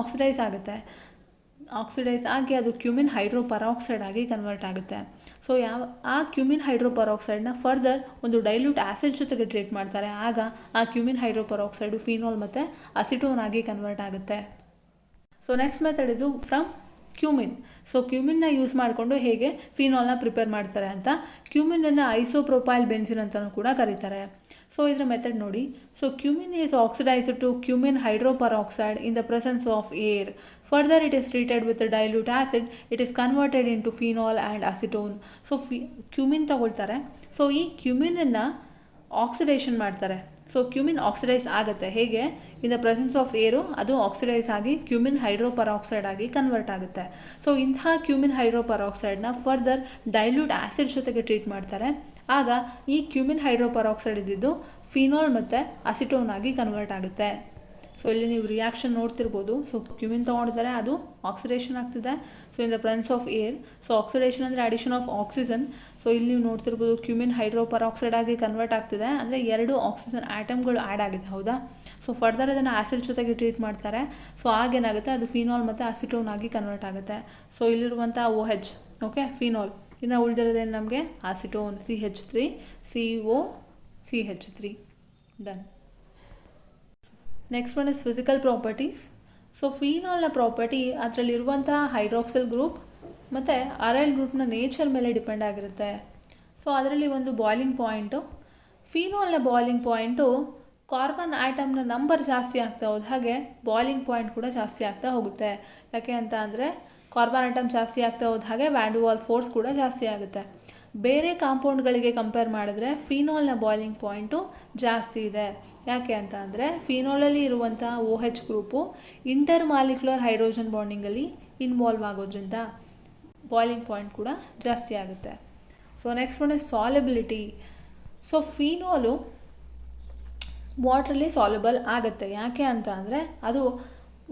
oxidise ಆಗಿ ಅದು cumene hydroperoxide ಆಗಿ convert ಆಗುತ್ತೆ. ಸೊ ಆ ಕ್ಯೂಮಿನ್ ಹೈಡ್ರೋಪರಾಕ್ಸೈಡ್ನ ಫರ್ದರ್ ಒಂದು ಡೈಲ್ಯೂಟ್ ಆ್ಯಸಿಡ್ ಜೊತೆಗೆ ಟ್ರೀಟ್ ಮಾಡ್ತಾರೆ. ಆಗ ಆ ಕ್ಯೂಮಿನ್ ಹೈಡ್ರೋಪರಾಕ್ಸೈಡು ಫಿನಾಲ್ ಮತ್ತು ಅಸಿಟೋನ್ ಆಗಿ ಕನ್ವರ್ಟ್ ಆಗುತ್ತೆ. ಸೊ ನೆಕ್ಸ್ಟ್ ಮೆಥಡ್ ಇದು ಫ್ರಮ್ ಕ್ಯೂಮಿನ್. ಸೊ ಕ್ಯೂಮಿನ್ನ ಯೂಸ್ ಮಾಡಿಕೊಂಡು ಹೇಗೆ ಫಿನಾಲ್ನ ಪ್ರಿಪೇರ್ ಮಾಡ್ತಾರೆ ಅಂತ. ಕ್ಯೂಮಿನನ್ನು ಐಸೋಪ್ರೊಪೈಲ್ ಬೆನ್ಸಿನ್ ಅಂತಲೂ ಕೂಡ ಕರೀತಾರೆ. ಸೊ ಇದರ ಮೆಥಡ್ ನೋಡಿ. So cumene is oxidised to cumene hydroperoxide in the presence of air. Further it is treated with dilute acid, it is converted into phenol and acetone. So cumene ತಗೊಳ್ತಾರೆ. So ಈ ಕ್ಯೂಮಿನನ್ನು oxidation ಮಾಡ್ತಾರೆ. So cumene oxidise ಆಗುತ್ತೆ. ಹೇಗೆ? In the presence of ಏರು ಅದು oxidise ಆಗಿ cumin hydroperoxide ಆಗಿ ಕನ್ವರ್ಟ್ ಆಗುತ್ತೆ. ಸೊ ಇಂತಹ ಕ್ಯೂಮಿನ್ ಹೈಡ್ರೋಪರಾಕ್ಸೈಡ್ನ ಫರ್ದರ್ ಡೈಲ್ಯೂಟ್ ಆ್ಯಸಿಡ್ ಜೊತೆಗೆ ಟ್ರೀಟ್ ಮಾಡ್ತಾರೆ. ಆಗ ಈ ಕ್ಯೂಮಿನ್ ಹೈಡ್ರೋಪರಾಕ್ಸೈಡ್ ಇದ್ದಿದ್ದು ಫಿನಾಲ್ ಮತ್ತು ಅಸಿಟೋನ್ ಆಗಿ ಕನ್ವರ್ಟ್ ಆಗುತ್ತೆ. ಸೊ ಇಲ್ಲಿ ನೀವು ರಿಯಾಕ್ಷನ್ ನೋಡ್ತಿರ್ಬೋದು. ಸೊ ಕ್ಯೂಮಿನ್ ತೊಗೊಂಡಿದ್ದಾರೆ, ಅದು ಆಕ್ಸಿಡೇಷನ್ ಆಗ್ತಿದೆ. So in the presence of air. So oxidation ಅಂದರೆ ಅಡಿಷನ್ ಆಫ್ ಆಕ್ಸಿಜನ್. ಸೊ ಇಲ್ಲಿ ನೀವು ನೋಡ್ತಿರ್ಬೋದು ಕ್ಯೂಮಿನ್ ಹೈಡ್ರೋಪರಾಕ್ಸೈಡ್ ಆಗಿ ಕನ್ವರ್ಟ್ ಆಗ್ತಿದೆ, ಅಂದರೆ 2 ಆಕ್ಸಿಜನ್ ಆಟಮ್ಗಳು ಆ್ಯಡ್ ಆಗಿದೆ, ಹೌದಾ? ಸೊ ಫರ್ದರ್ ಅದನ್ನು ಆ್ಯಸಿಡ್ ಜೊತೆಗೆ ಟ್ರೀಟ್ ಮಾಡ್ತಾರೆ. ಸೊ ಆಗೇನಾಗುತ್ತೆ, ಅದು ಫಿನಾಲ್ ಮತ್ತು ಅಸಿಟೋನ್ ಆಗಿ ಕನ್ವರ್ಟ್ ಆಗುತ್ತೆ. ಸೊ ಇಲ್ಲಿರುವಂಥ OH, ಓಕೆ, ಫಿನಾಲ್. ಇನ್ನು ಉಳಿದಿರೋದೇನು ನಮಗೆ? Acetone, CH3, CO, CH3. Done. Next one is physical properties. So ಫಿನಾಲ್ನ ಪ್ರಾಪರ್ಟಿ ಅದರಲ್ಲಿರುವಂಥ ಹೈಡ್ರಾಕ್ಸಿಲ್ ಗ್ರೂಪ್ ಮತ್ತು ಅರೈಲ್ ಗ್ರೂಪ್ನ ನೇಚರ್ ಮೇಲೆ ಡಿಪೆಂಡ್ ಆಗಿರುತ್ತೆ. ಸೊ ಅದರಲ್ಲಿ ಒಂದು ಬಾಯ್ಲಿಂಗ್ ಪಾಯಿಂಟು, ಫಿನಾಲ್ನ ಬಾಯ್ಲಿಂಗ್ ಪಾಯಿಂಟು ಕಾರ್ಬನ್ ಆಟಮ್ನ ನಂಬರ್ ಜಾಸ್ತಿ ಆಗ್ತಾ ಹೋದ ಹಾಗೆ ಬಾಯ್ಲಿಂಗ್ ಪಾಯಿಂಟ್ ಕೂಡ ಜಾಸ್ತಿ ಆಗ್ತಾ ಹೋಗುತ್ತೆ. ಯಾಕೆ ಅಂತ ಅಂದರೆ ಕಾರ್ಬನ್ ಆಟಮ್ ಜಾಸ್ತಿ ಆಗ್ತಾ ಹೋದ ಹಾಗೆ ವ್ಯಾನ್ ಡೆ ವಾಲ್ ಫೋರ್ಸ್ ಕೂಡ ಜಾಸ್ತಿ ಆಗುತ್ತೆ. ಬೇರೆ ಕಾಂಪೌಂಡ್ಗಳಿಗೆ ಕಂಪೇರ್ ಮಾಡಿದ್ರೆ ಫಿನಾಲ್ನ ಬಾಯ್ಲಿಂಗ್ ಪಾಯಿಂಟು ಜಾಸ್ತಿ ಇದೆ. ಯಾಕೆ ಅಂತ ಅಂದರೆ ಫಿನಾಲಲ್ಲಿ ಇರುವಂಥ OH group intermolecular hydrogen ಬಾಂಡಿಂಗಲ್ಲಿ ಇನ್ವಾಲ್ವ್ ಆಗೋದ್ರಿಂದ ಬಾಯ್ಲಿಂಗ್ ಪಾಯಿಂಟ್ ಕೂಡ ಜಾಸ್ತಿ ಆಗುತ್ತೆ. So next one is solubility. So phenol ವಾಟ್ರಲ್ಲಿ ಸಾಲ್ಯುಬಲ್ ಆಗುತ್ತೆ. ಯಾಕೆ ಅಂತ ಅಂದರೆ ಅದು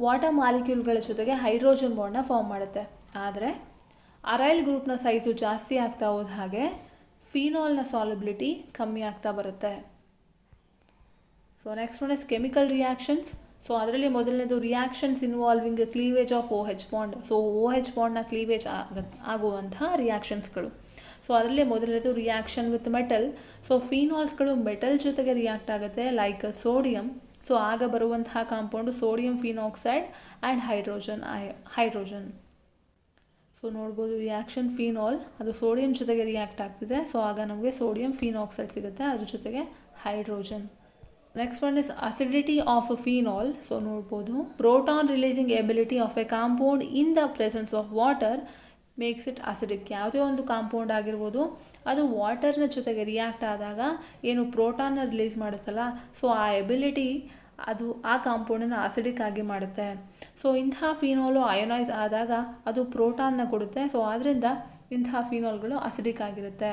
ವಾಟರ್ ಮಾಲಿಕ್ಯೂಲ್ಗಳ ಜೊತೆಗೆ ಹೈಡ್ರೋಜನ್ ಬಾಂಡ್ನ ಫಾರ್ಮ್ ಮಾಡುತ್ತೆ. ಆದರೆ ಅರೈಲ್ ಗ್ರೂಪ್ನ ಸೈಜು ಜಾಸ್ತಿ ಆಗ್ತಾ ಹೋದ ಹಾಗೆ ಫಿನಾಲ್ನ ಸಾಲ್ಯುಬಿಲಿಟಿ ಕಮ್ಮಿ ಆಗ್ತಾ ಬರುತ್ತೆ. So next one is chemical reactions. So ಅದರಲ್ಲಿ ಮೊದಲನೇದು reactions involving cleavage of OH bond. So OH ಬಾಂಡ್ನ ಕ್ಲೀವೇಜ್ ಆಗುವಂತಹ ರಿಯಾಕ್ಷನ್ಸ್ಗಳು. ಸೊ ಅದರಲ್ಲಿ ಮೊದಲನೇದು ರಿಯಾಕ್ಷನ್ ವಿತ್ ಮೆಟಲ್. ಸೊ ಫಿನಾಲ್ಸ್ಗಳು ಮೆಟಲ್ ಜೊತೆಗೆ ರಿಯಾಕ್ಟ್ ಆಗುತ್ತೆ, ಲೈಕ್ ಸೋಡಿಯಂ. ಸೊ ಆಗ ಬರುವಂತಹ compound sodium phenoxide and hydrogen. So ನೋಡ್ಬೋದು ರಿಯಾಕ್ಷನ್ ಫಿನಾಲ್ ಅದು ಸೋಡಿಯಂ ಜೊತೆಗೆ ರಿಯಾಕ್ಟ್ ಆಗ್ತಿದೆ. ಸೊ ಆಗ ನಮಗೆ ಸೋಡಿಯಂ ಫಿನಾಕ್ಸೈಡ್ ಸಿಗುತ್ತೆ, ಅದ್ರ ಜೊತೆಗೆ hydrogen. Next one is acidity of a phenol. So ನೋಡ್ಬೋದು proton releasing ability of A compound in the presence of water makes it acidic. ಯಾವುದೇ ಒಂದು ಕಾಂಪೌಂಡ್ ಆಗಿರ್ಬೋದು, ಅದು ವಾಟರ್ನ ಜೊತೆಗೆ ರಿಯಾಕ್ಟ್ ಆದಾಗ ಏನು ಪ್ರೋಟಾನ್ನ ರಿಲೀಸ್ ಮಾಡುತ್ತಲ್ಲ, ಸೊ ಆ ಎಬಿಲಿಟಿ ಅದು ಆ ಕಾಂಪೌಂಡನ್ನು ಅಸಿಡಿಕ್ ಆಗಿ ಮಾಡುತ್ತೆ. ಸೊ ಇಂತಹ ಫಿನಾಲು ಅಯೋನೈಸ್ ಆದಾಗ ಅದು ಪ್ರೋಟಾನ್ನ ಕೊಡುತ್ತೆ. ಸೊ ಆದ್ದರಿಂದ ಇಂತಹ ಫಿನಾಲ್ಗಳು ಅಸಿಡಿಕ್ ಆಗಿರುತ್ತೆ.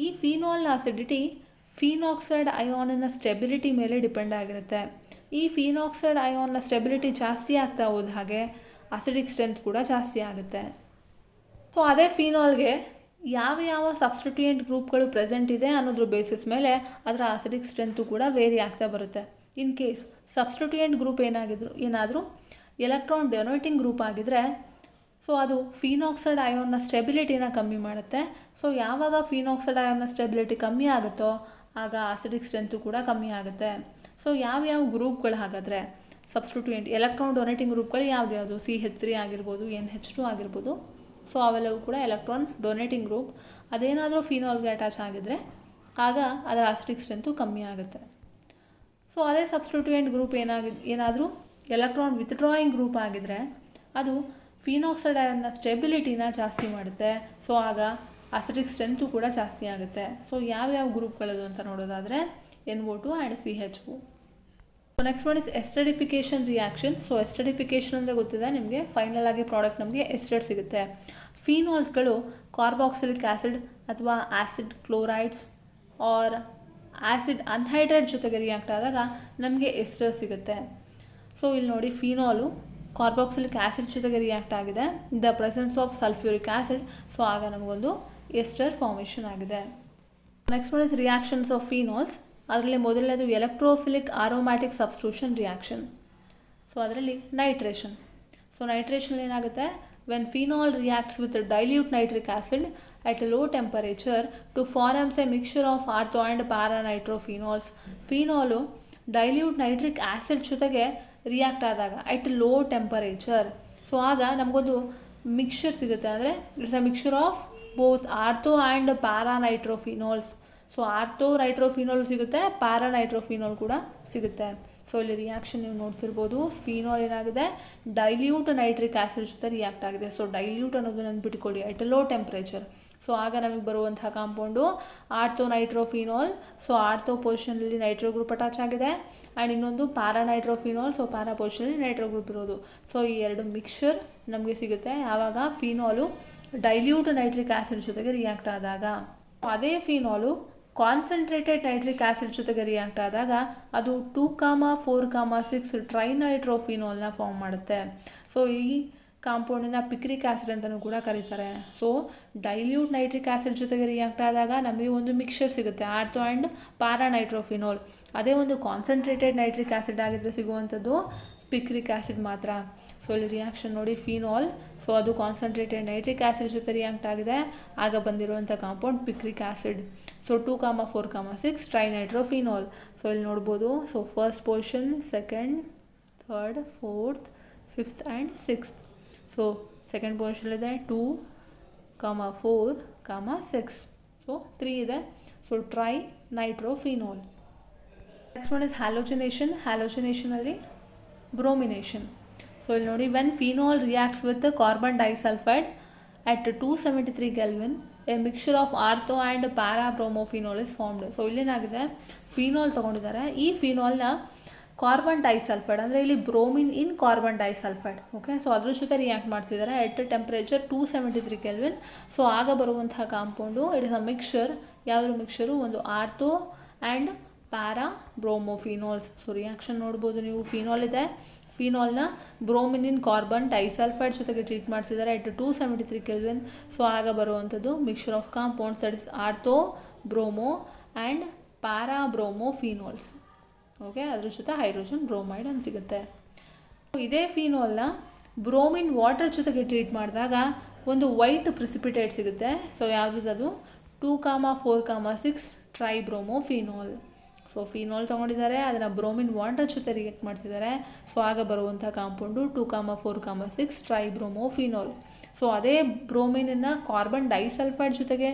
ಈ ಫಿನಾಲ್ನ ಅಸಿಡಿಟಿ ಫಿನಾಕ್ಸೈಡ್ ಅಯಾನ್ನ ಸ್ಟೆಬಿಲಿಟಿ ಮೇಲೆ ಡಿಪೆಂಡ್ ಆಗಿರುತ್ತೆ. ಈ ಫಿನಾಕ್ಸೈಡ್ ಅಯಾನ್ನ ಸ್ಟೆಬಿಲಿಟಿ ಜಾಸ್ತಿ ಆಗ್ತಾ ಹೋದ ಹಾಗೆ ಅಸಿಡಿಕ್ ಸ್ಟ್ರೆಂತ್ ಕೂಡ ಜಾಸ್ತಿ ಆಗುತ್ತೆ. ಸೊ ಅದೇ ಫಿನಾಲ್ಗೆ ಯಾವ ಸಬ್ಸ್ಟಿಟ್ಯೂಯೆಂಟ್ ಗ್ರೂಪ್ಗಳು ಪ್ರೆಸೆಂಟ್ ಇದೆ ಅನ್ನೋದ್ರ ಬೇಸಿಸ್ ಮೇಲೆ ಅದರ ಅಸಿಡಿಕ್ ಸ್ಟ್ರೆಂತು ಕೂಡ ವೇರಿ ಆಗ್ತಾ ಬರುತ್ತೆ. ಇನ್ ಕೇಸ್ ಸಬ್ಸ್ಟಿಟ್ಯೂಯೆಂಟ್ ಗ್ರೂಪ್ ಏನಾದರೂ ಎಲೆಕ್ಟ್ರಾನ್ ಡೊನೇಟಿಂಗ್ ಗ್ರೂಪ್ ಆಗಿದ್ದರೆ ಸೊ ಅದು ಫಿನಾಕ್ಸೈಡ್ ಅಯಾನ್ನ ಸ್ಟೆಬಿಲಿಟಿನ ಕಮ್ಮಿ ಮಾಡುತ್ತೆ. ಸೊ ಯಾವಾಗ ಫಿನಾಕ್ಸೈಡ್ ಅಯಾನ್ನ ಸ್ಟೆಬಿಲಿಟಿ ಕಮ್ಮಿ ಆಗುತ್ತೋ ಆಗ ಅಸಿಡಿಕ್ ಸ್ಟ್ರೆಂತು ಕೂಡ ಕಮ್ಮಿ ಆಗುತ್ತೆ. ಸೊ ಯಾವ್ಯಾವ ಗ್ರೂಪ್ಗಳು ಹಾಗಾದರೆ ಸಬ್ಸ್ಟಿಟ್ಯೂಯೆಂಟ್ ಎಲೆಕ್ಟ್ರಾನ್ ಡೊನೇಟಿಂಗ್ ಗ್ರೂಪ್ಗಳು ಯಾವ್ದು CH3 ಆಗಿರ್ಬೋದು, NH2 ಆಗಿರ್ಬೋದು. ಸೊ ಅವೆಲ್ಲವೂ ಕೂಡ ಎಲೆಕ್ಟ್ರಾನ್ ಡೊನೇಟಿಂಗ್ ಗ್ರೂಪ್. ಅದೇನಾದರೂ ಫಿನಾಲ್ಗೆ ಅಟ್ಯಾಚ್ ಆಗಿದ್ದರೆ ಆಗ ಅದರ ಅಸಿಡಿಕ್ ಸ್ಟ್ರೆಂತು ಕಮ್ಮಿ ಆಗುತ್ತೆ. ಸೊ ಅದೇ ಸಬ್ಸ್ಟಿಟ್ಯೂಯೆಂಟ್ ಗ್ರೂಪ್ ಏನಾದರೂ ಎಲೆಕ್ಟ್ರಾನ್ ವಿತ್ಡ್ರಾಯಿಂಗ್ ಗ್ರೂಪ್ ಆಗಿದ್ದರೆ ಅದು ಫಿನಾಕ್ಸೈಡ್ ಅಯಾನ್ನ ಸ್ಟೆಬಿಲಿಟಿನ ಜಾಸ್ತಿ ಮಾಡುತ್ತೆ. ಸೊ ಆಗ ಅಸಿಡಿಕ್ ಸ್ಟ್ರೆಂತು ಕೂಡ ಜಾಸ್ತಿ ಆಗುತ್ತೆ. ಸೊ ಯಾವ್ಯಾವ ಗ್ರೂಪ್ಗಳದು ಅಂತ ನೋಡೋದಾದರೆ NO2 and CH2. So next one is esterification reaction. So esterification ಅಂದರೆ ಗೊತ್ತಿದೆ ನಿಮಗೆ, ಫೈನಲ್ ಆಗಿ ಪ್ರಾಡಕ್ಟ್ ನಮಗೆ ಎಸ್ಟರ್ ಸಿಗುತ್ತೆ. ಫಿನಾಲ್ಸ್ಗಳು ಕಾರ್ಬಾಕ್ಸಿಲಿಕ್ ಆ್ಯಸಿಡ್ ಅಥವಾ acid chlorides or acid anhydride ಜೊತೆಗೆ ರಿಯಾಕ್ಟ್ ಆದಾಗ ನಮಗೆ ಎಸ್ಟರ್ ಸಿಗುತ್ತೆ. ಸೊ ಇಲ್ಲಿ ನೋಡಿ ಫಿನಾಲು ಕಾರ್ಬಾಕ್ಸಿಲಿಕ್ ಆ್ಯಸಿಡ್ ಜೊತೆಗೆ ರಿಯಾಕ್ಟ್ ಆಗಿದೆ in the presence of sulphuric acid. So ಆಗ ನಮಗೊಂದು ಎಸ್ಟರ್ ಫಾರ್ಮೇಷನ್ ಆಗಿದೆ. Next one is reactions of phenols. ಅದರಲ್ಲಿ ಮೊದಲನೇದು electrophilic aromatic substitution reaction. So ಅದರಲ್ಲಿ ನೈಟ್ರೇಷನ್. ಸೊ ನೈಟ್ರೇಷನ್ ಏನಾಗುತ್ತೆ, when phenol reacts with dilute nitric acid at a low temperature to forms a mixture of ortho and paranitrophenols. Phenol dilute nitric acid ಜೊತೆಗೆ react ಆದಾಗ at low temperature, so ಆಗ ನಮಗೊಂದು mixture ಸಿಗುತ್ತೆ. ಅಂದರೆ it's a mixture of both ortho and paranitrophenols. So ortho nitrophenol ಸಿಗುತ್ತೆ, paranitrophenol ಕೂಡ ಸಿಗುತ್ತೆ. So ಇಲ್ಲಿ ರಿಯಾಕ್ಷನ್ ನೀವು ನೋಡ್ತಿರ್ಬೋದು, ಫಿನಾಲ್ ಏನಾಗಿದೆ, ಡೈಲ್ಯೂಟ್ ನೈಟ್ರಿಕ್ ಆ್ಯಸಿಡ್ ಜೊತೆ ರಿಯಾಕ್ಟ್ ಆಗಿದೆ. ಸೊ ಡೈಲ್ಯೂಟ್ ಅನ್ನೋದು ನೆನ್ಪಿಟ್ಕೊಳ್ಳಿ, ಅಟ್ ಲೋ ಟೆಂಪ್ರೇಚರ್. ಸೊ ಆಗ ನಮಗೆ ಬರುವಂತಹ compound ortho nitrophenol. So ortho ಪೊಸಿಷನಲ್ಲಿ ನೈಟ್ರೋ ಗ್ರೂಪ್ ಅಟ್ಯಾಚ್ ಆಗಿದೆ, ಆ್ಯಂಡ್ ಇನ್ನೊಂದು ಪ್ಯಾರಾನೈಟ್ರೋಫಿನಾಲ್. ಸೊ ಪ್ಯಾರಾ ಪೊಸಿಷನಲ್ಲಿ ನೈಟ್ರೋ ಗ್ರೂಪ್ ಇರೋದು. ಸೊ ಈ ಎರಡು ಮಿಕ್ಸ್ಚರ್ ನಮಗೆ ಸಿಗುತ್ತೆ ಯಾವಾಗ ಫಿನಾಲು ಡೈಲ್ಯೂಟ್ ನೈಟ್ರಿಕ್ ಆ್ಯಸಿಡ್ ಜೊತೆಗೆ ರಿಯಾಕ್ಟ್ ಆದಾಗ. ಅದೇ ಫಿನಾಲು ಕಾನ್ಸಂಟ್ರೇಟೆಡ್ ನೈಟ್ರಿಕ್ ಆ್ಯಸಿಡ್ ಜೊತೆಗೆ ರಿಯಾಕ್ಟ್ ಆದಾಗ ಅದು 2,4,6 ಟ್ರೈನೈಟ್ರೋಫಿನಾಲ್ನ ಫಾರ್ಮ್ ಮಾಡುತ್ತೆ. ಸೊ ಈ ಕಾಂಪೌಂಡನ್ನ ಪಿಕ್ರಿಕ್ ಆ್ಯಸಿಡ್ ಅಂತಲೂ ಕೂಡ ಕರೀತಾರೆ. ಸೊ ಡೈಲ್ಯೂಟ್ ನೈಟ್ರಿಕ್ ಆ್ಯಸಿಡ್ ಜೊತೆಗೆ ರಿಯಾಕ್ಟ್ ಆದಾಗ ನಮಗೆ ಒಂದು ಮಿಕ್ಸ್ಚರ್ ಸಿಗುತ್ತೆ, ಆರ್ಥೋ ಆ್ಯಂಡ್ ಪ್ಯಾರಾನೈಟ್ರೋಫಿನಾಲ್. ಅದೇ ಒಂದು ಕಾನ್ಸಂಟ್ರೇಟೆಡ್ ನೈಟ್ರಿಕ್ ಆ್ಯಸಿಡ್ ಆಗಿದ್ದರೆ ಸಿಗುವಂಥದ್ದು ಪಿಕ್ರಿಕ್ ಆ್ಯಸಿಡ್ ಮಾತ್ರ. ಸೊ ಇಲ್ಲಿ ರಿಯಾಕ್ಷನ್ ನೋಡಿ, ಫಿನಾಲ್ ಸೊ ಅದು ಕಾನ್ಸಂಟ್ರೇಟೆಡ್ ನೈಟ್ರಿಕ್ ಆ್ಯಸಿಡ್ ಜೊತೆ ರಿಯಾಕ್ಟ್ ಆಗಿದೆ, ಆಗ ಬಂದಿರುವಂಥ compound picric acid. So 2,4,6 trinitrophenol. So ಇಲ್ಲಿ ನೋಡ್ಬೋದು, so first position, second, third, fourth, fifth and sixth. So second ಪೊಸಿಷನಲ್ಲಿದೆ 2,4,6. ಸೊ 3 ಇದೆ. So trinitrophenol. Next one is halogenation. ಹ್ಯಾಲೋಜಿನೇಷನಲ್ಲಿ ಬ್ರೋಮಿನೇಷನ್. ಸೊ ಇಲ್ಲಿ ನೋಡಿ, when phenol reacts with carbon disulphide at 273 Kelvin a mixture of ortho and parabromophenol is formed. So ಇಲ್ಲೇನಾಗಿದೆ, phenol ತೊಗೊಂಡಿದ್ದಾರೆ. ಈ ಫಿನಾಲ್ನ carbon disulphide, ಅಂದರೆ ಇಲ್ಲಿ bromine in carbon disulphide, okay. So ಅದ್ರ ಜೊತೆ ರಿಯಾಕ್ಟ್ ಮಾಡ್ತಿದ್ದಾರೆ ಎಟ್ ಟೆಂಪ್ರೇಚರ್ 273 Kelvin. ಸೊ ಆಗ ಬರುವಂತಹ compound it is a mixture. ಯಾವುದ್ರ ಮಿಕ್ಸ್ಚರು, ಒಂದು ortho and parabromophenols. So reaction ನೋಡ್ಬೋದು ನೀವು, ಫಿನಾಲ್ ಇದೆ, ಫಿನಾಲ್ನ ಬ್ರೋಮಿನ್ ಇನ್ ಕಾರ್ಬನ್ ಡೈಸಲ್ಫೈಡ್ ಜೊತೆಗೆ ಟ್ರೀಟ್ ಮಾಡ್ತಿದ್ದಾರೆ ಎಟ್ 273 Kelvin. ಸೊ ಆಗ ಬರುವಂಥದ್ದು mixture of compounds that is ortho, bromo and parabromophenols, okay. ಅದ್ರ ಜೊತೆ ಹೈಡ್ರೋಜನ್ ಬ್ರೋಮೈಡ್ ಅಂತ ಸಿಗುತ್ತೆ. ಇದೇ ಫಿನಾಲ್ನ ಬ್ರೋಮಿನ್ ವಾಟರ್ ಜೊತೆಗೆ ಟ್ರೀಟ್ ಮಾಡಿದಾಗ ಒಂದು ವೈಟ್ ಪ್ರಿಸಿಪಿಟೇಟ್ ಸಿಗುತ್ತೆ. ಸೊ ಯಾವುದದು, 2,4,6 ಟ್ರೈಬ್ರೋಮೋಫಿನಾಲ್. ಸೊ ಫಿನಾಲ್ ತೊಗೊಂಡಿದ್ದಾರೆ, ಅದನ್ನು ಬ್ರೋಮಿನ್ ವಾಟರ್ ಜೊತೆ ರಿಯಾಕ್ಟ್ ಮಾಡ್ತಿದ್ದಾರೆ. ಸೊ ಆಗ ಬರುವಂಥ ಕಾಂಪೌಂಡು 2,4,6 ಟ್ರೈಬ್ರೋಮೋಫಿನಾಲ್. ಸೊ ಅದೇ ಬ್ರೋಮಿನನ್ನು ಕಾರ್ಬನ್ ಡೈಸಲ್ಫೈಡ್ ಜೊತೆಗೆ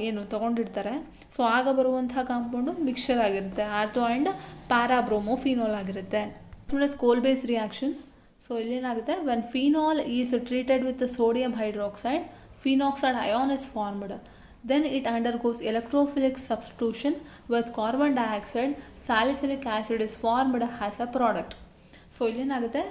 ಏನು ತೊಗೊಂಡಿರ್ತಾರೆ. ಸೊ ಆಗ ಬರುವಂಥ ಕಾಂಪೌಂಡು ಮಿಕ್ಸ್ಚರ್ ಆಗಿರುತ್ತೆ, ಆರ್ಥೋ ಆ್ಯಂಡ್ ಪ್ಯಾರಾಬ್ರೋಮೋಫಿನಾಲ್ ಆಗಿರುತ್ತೆ. Kolbe's reaction. ಸೊ ಇಲ್ಲೇನಾಗುತ್ತೆ, when phenol is treated with sodium hydroxide, phenoxide ion is formed. Then it undergoes electrophilic substitution with carbon dioxide. Salicylic acid is formed as a product. So ಇಲ್ಲೇನಾಗುತ್ತೆ,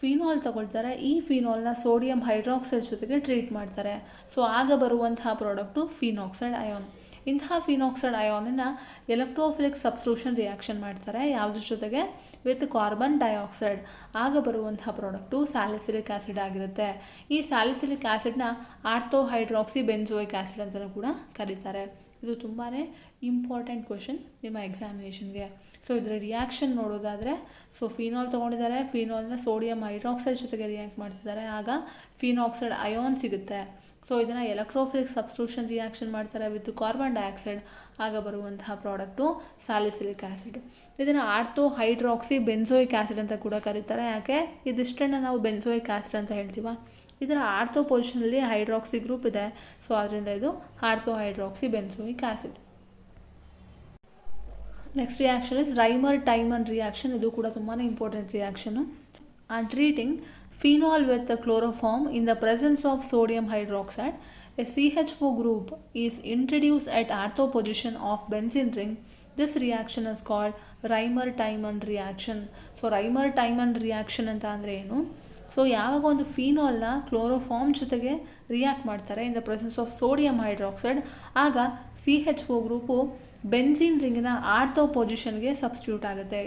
phenol ತಗೊಳ್ತಾರೆ, ಈ ಫಿನಾಲ್ನ sodium hydroxide ಜೊತೆಗೆ treat ಮಾಡ್ತಾರೆ. So ಆಗ ಬರುವಂತಹ product phenoxide ion. ಇಂತಹ phenoxide ಅಯಾನನ್ನು ಎಲೆಕ್ಟ್ರೋಫಿಲಿಕ್ ಸಬ್ಸ್ಟಿಟ್ಯೂಷನ್ ರಿಯಾಕ್ಷನ್ ಮಾಡ್ತಾರೆ, ಯಾವುದ್ರ ಜೊತೆಗೆ, ವಿತ್ ಕಾರ್ಬನ್ ಡೈಆಕ್ಸೈಡ್. ಆಗ ಬರುವಂತಹ ಪ್ರಾಡಕ್ಟು ಸ್ಯಾಲಿಸಿಲಿಕ್ ಆ್ಯಸಿಡ್ ಆಗಿರುತ್ತೆ. ಈ salicylic ಆ್ಯಸಿಡ್ನ ortho hydroxy benzoic acid ಅಂತಲೂ ಕೂಡ ಕರೀತಾರೆ. ಇದು ತುಂಬಾ ಇಂಪಾರ್ಟೆಂಟ್ ಕ್ವೆಶನ್ ನಿಮ್ಮ ಎಕ್ಸಾಮಿನೇಷನ್ಗೆ. ಸೊ ಇದರ ರಿಯಾಕ್ಷನ್ ನೋಡೋದಾದರೆ, ಸೊ ಫಿನಾಲ್ ತೊಗೊಂಡಿದ್ದಾರೆ, ಫಿನಾಲ್ನ ಸೋಡಿಯಂ ಹೈಡ್ರಾಕ್ಸೈಡ್ ಜೊತೆಗೆ ರಿಯಾಕ್ಟ್ ಮಾಡ್ತಿದ್ದಾರೆ, ಆಗ ಫಿನಾಕ್ಸೈಡ್ ಅಯಾನ್ ಸಿಗುತ್ತೆ. ಸೊ ಇದನ್ನು ಎಲೆಕ್ಟ್ರೋಫಿಲಿಕ್ ಸಬ್ಸ್ಟಿಟ್ಯೂಷನ್ ರಿಯಾಕ್ಷನ್ ಮಾಡ್ತಾರೆ ವಿತ್ ಕಾರ್ಬನ್ ಡೈಆಕ್ಸೈಡ್, ಆಗ ಬರುವಂತಹ ಪ್ರಾಡಕ್ಟು ಸ್ಯಾಲಿಸಿಲಿಕ್ ಆ್ಯಸಿಡ್. ಇದನ್ನು ಆರ್ಥೋ ಹೈಡ್ರಾಕ್ಸಿ ಬೆಂಜೋಯಿಕ್ ಆ್ಯಸಿಡ್ ಅಂತ ಕೂಡ ಕರೀತಾರೆ. ಯಾಕೆ, ಇದಿಷ್ಟನ್ನು ನಾವು ಬೆಂಜೋಯಿಕ್ ಆ್ಯಸಿಡ್ ಅಂತ ಹೇಳ್ತೀವ. ಇದರ ಆರ್ಥೋ ಪೊಸಿಷನಲ್ಲಿ ಹೈಡ್ರಾಕ್ಸಿ ಗ್ರೂಪ್ ಇದೆ. ಸೊ ಅದರಿಂದ ಇದು ortho hydroxy benzoic acid. Next reaction is Reimer Tiemann reaction. ಇದು ಕೂಡ ತುಂಬಾ important reaction. And treating phenol with the chloroform in the presence of sodium hydroxide, a CH4 group is introduced at ortho position of benzene ring. This reaction is called Reimer-Tiemann reaction. So Reimer-Tiemann reaction ಅಂತ ಅಂದರೆ ಏನು? So ಯಾವಾಗ ಒಂದು ಫಿನಾಲ್ನ chloroform ಜೊತೆಗೆ react ಮಾಡ್ತಾರೆ in the presence of sodium hydroxide, ಆಗ CHO group benzene ರಿಂಗಿನ ortho ಪೊಸಿಷನ್ಗೆ ಸಬ್ಸ್ಟಿಟ್ಯೂಟ್ ಆಗುತ್ತೆ.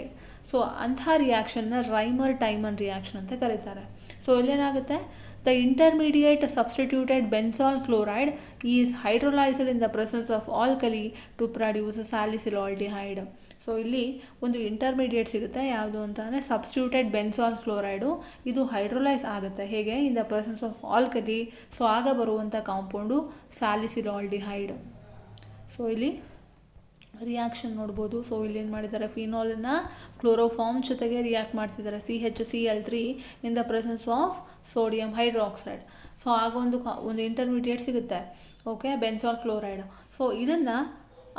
ಸೊ ಅಂಥ ರಿಯಾಕ್ಷನ್ನ ರೈಮರ್ ಟೈಮನ್ ರಿಯಾಕ್ಷನ್ ಅಂತ ಕರೀತಾರೆ. ಸೊ ಇಲ್ಲೇನಾಗುತ್ತೆ, the intermediate substituted benzal chloride is hydrolysed in the presence of alkali to produce salicylaldehyde. So ಇಲ್ಲಿ ಒಂದು ಇಂಟರ್ಮೀಡಿಯೇಟ್ ಸಿಗುತ್ತೆ, ಯಾವುದು ಅಂತಂದರೆ ಸಬ್ಸ್ಟಿಟ್ಯೂಟೆಡ್ ಬೆನ್ಸಾಲ್ ಕ್ಲೋರೈಡು. ಇದು ಹೈಡ್ರೋಲೈಸ್ ಆಗುತ್ತೆ ಹೇಗೆ, in the presence of alkali. So ಆಗ ಬರುವಂಥ ಕಾಂಪೌಂಡು ಸ್ಯಾಲಿಸಿಲಾಲ್ಡಿಹೈಡ್. ಸೊ ಇಲ್ಲಿ ರಿಯಾಕ್ಷನ್ ನೋಡ್ಬೋದು. ಸೊ ಇಲ್ಲಿ ಏನು ಮಾಡಿದ್ದಾರೆ, ಫಿನಾಲನ್ನು ಕ್ಲೋರೋಫಾರ್ಮ್ ಜೊತೆಗೆ ರಿಯಾಕ್ಟ್ ಮಾಡ್ತಿದ್ದಾರೆ, CHCl3 in the presence of sodium hydroxide. So ಆಗ ಒಂದು ಇಂಟರ್ಮೀಡಿಯೇಟ್ ಸಿಗುತ್ತೆ, ಓಕೆ, ಬೆನ್ಸಾಲ್ ಕ್ಲೋರೈಡ್. ಸೊ ಇದನ್ನು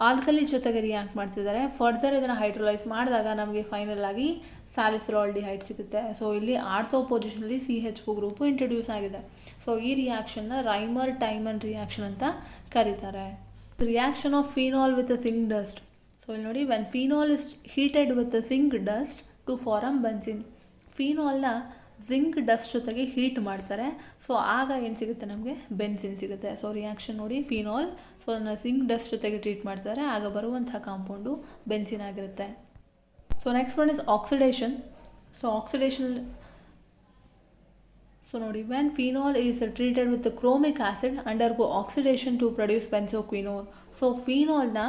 ಆಲ್ಕಲಿ ಜೊತೆಗೆ ರಿಯಾಕ್ಟ್ ಮಾಡ್ತಿದ್ದಾರೆ. ಫರ್ದರ್ ಇದನ್ನು ಹೈಡ್ರೋಲೈಸ್ ಮಾಡಿದಾಗ ನಮಗೆ ಫೈನಲ್ ಆಗಿ ಸ್ಯಾಲಿಸಿಲಾಲ್ಡಿಹೈಡ್ ಸಿಗುತ್ತೆ. ಸೊ ಇಲ್ಲಿ ಆರ್ಥೋ ಪೊಸಿಷನಲ್ಲಿ CHO ಗ್ರೂಪು ಇಂಟ್ರೊಡ್ಯೂಸ್ ಆಗಿದೆ. ಸೊ ಈ ರಿಯಾಕ್ಷನ್ನ ರೈಮರ್ ಟೈಮನ್ ರಿಯಾಕ್ಷನ್ ಅಂತ ಕರೀತಾರೆ. Reaction of phenol with zinc dust. So ಇಲ್ಲಿ ನೋಡಿ, when phenol is heated with zinc dust to form benzene. ಫಿನಾಲ್ನ ಜಿಂಕ್ ಡಸ್ಟ್ ಜೊತೆಗೆ ಹೀಟ್ ಮಾಡ್ತಾರೆ. ಸೊ ಆಗ ಏನು ಸಿಗುತ್ತೆ, ನಮಗೆ ಬೆನ್ಸಿನ್ ಸಿಗುತ್ತೆ. ಸೊ ರಿಯಾಕ್ಷನ್ ನೋಡಿ, ಫಿನಾಲ್, ಸೊ ಅದನ್ನು ಜಿಂಕ್ ಡಸ್ಟ್ ಜೊತೆಗೆ ಟ್ರೀಟ್ ಮಾಡ್ತಾರೆ, ಆಗ ಬರುವಂಥ ಕಾಂಪೌಂಡು ಬೆನ್ಸಿನ್ ಆಗಿರುತ್ತೆ. So next one is oxidation. So oxidation, so ನೋಡಿ, when phenol is treated with chromic acid undergo oxidation to produce benzoquinone. So ಫಿನಾಲ್ನ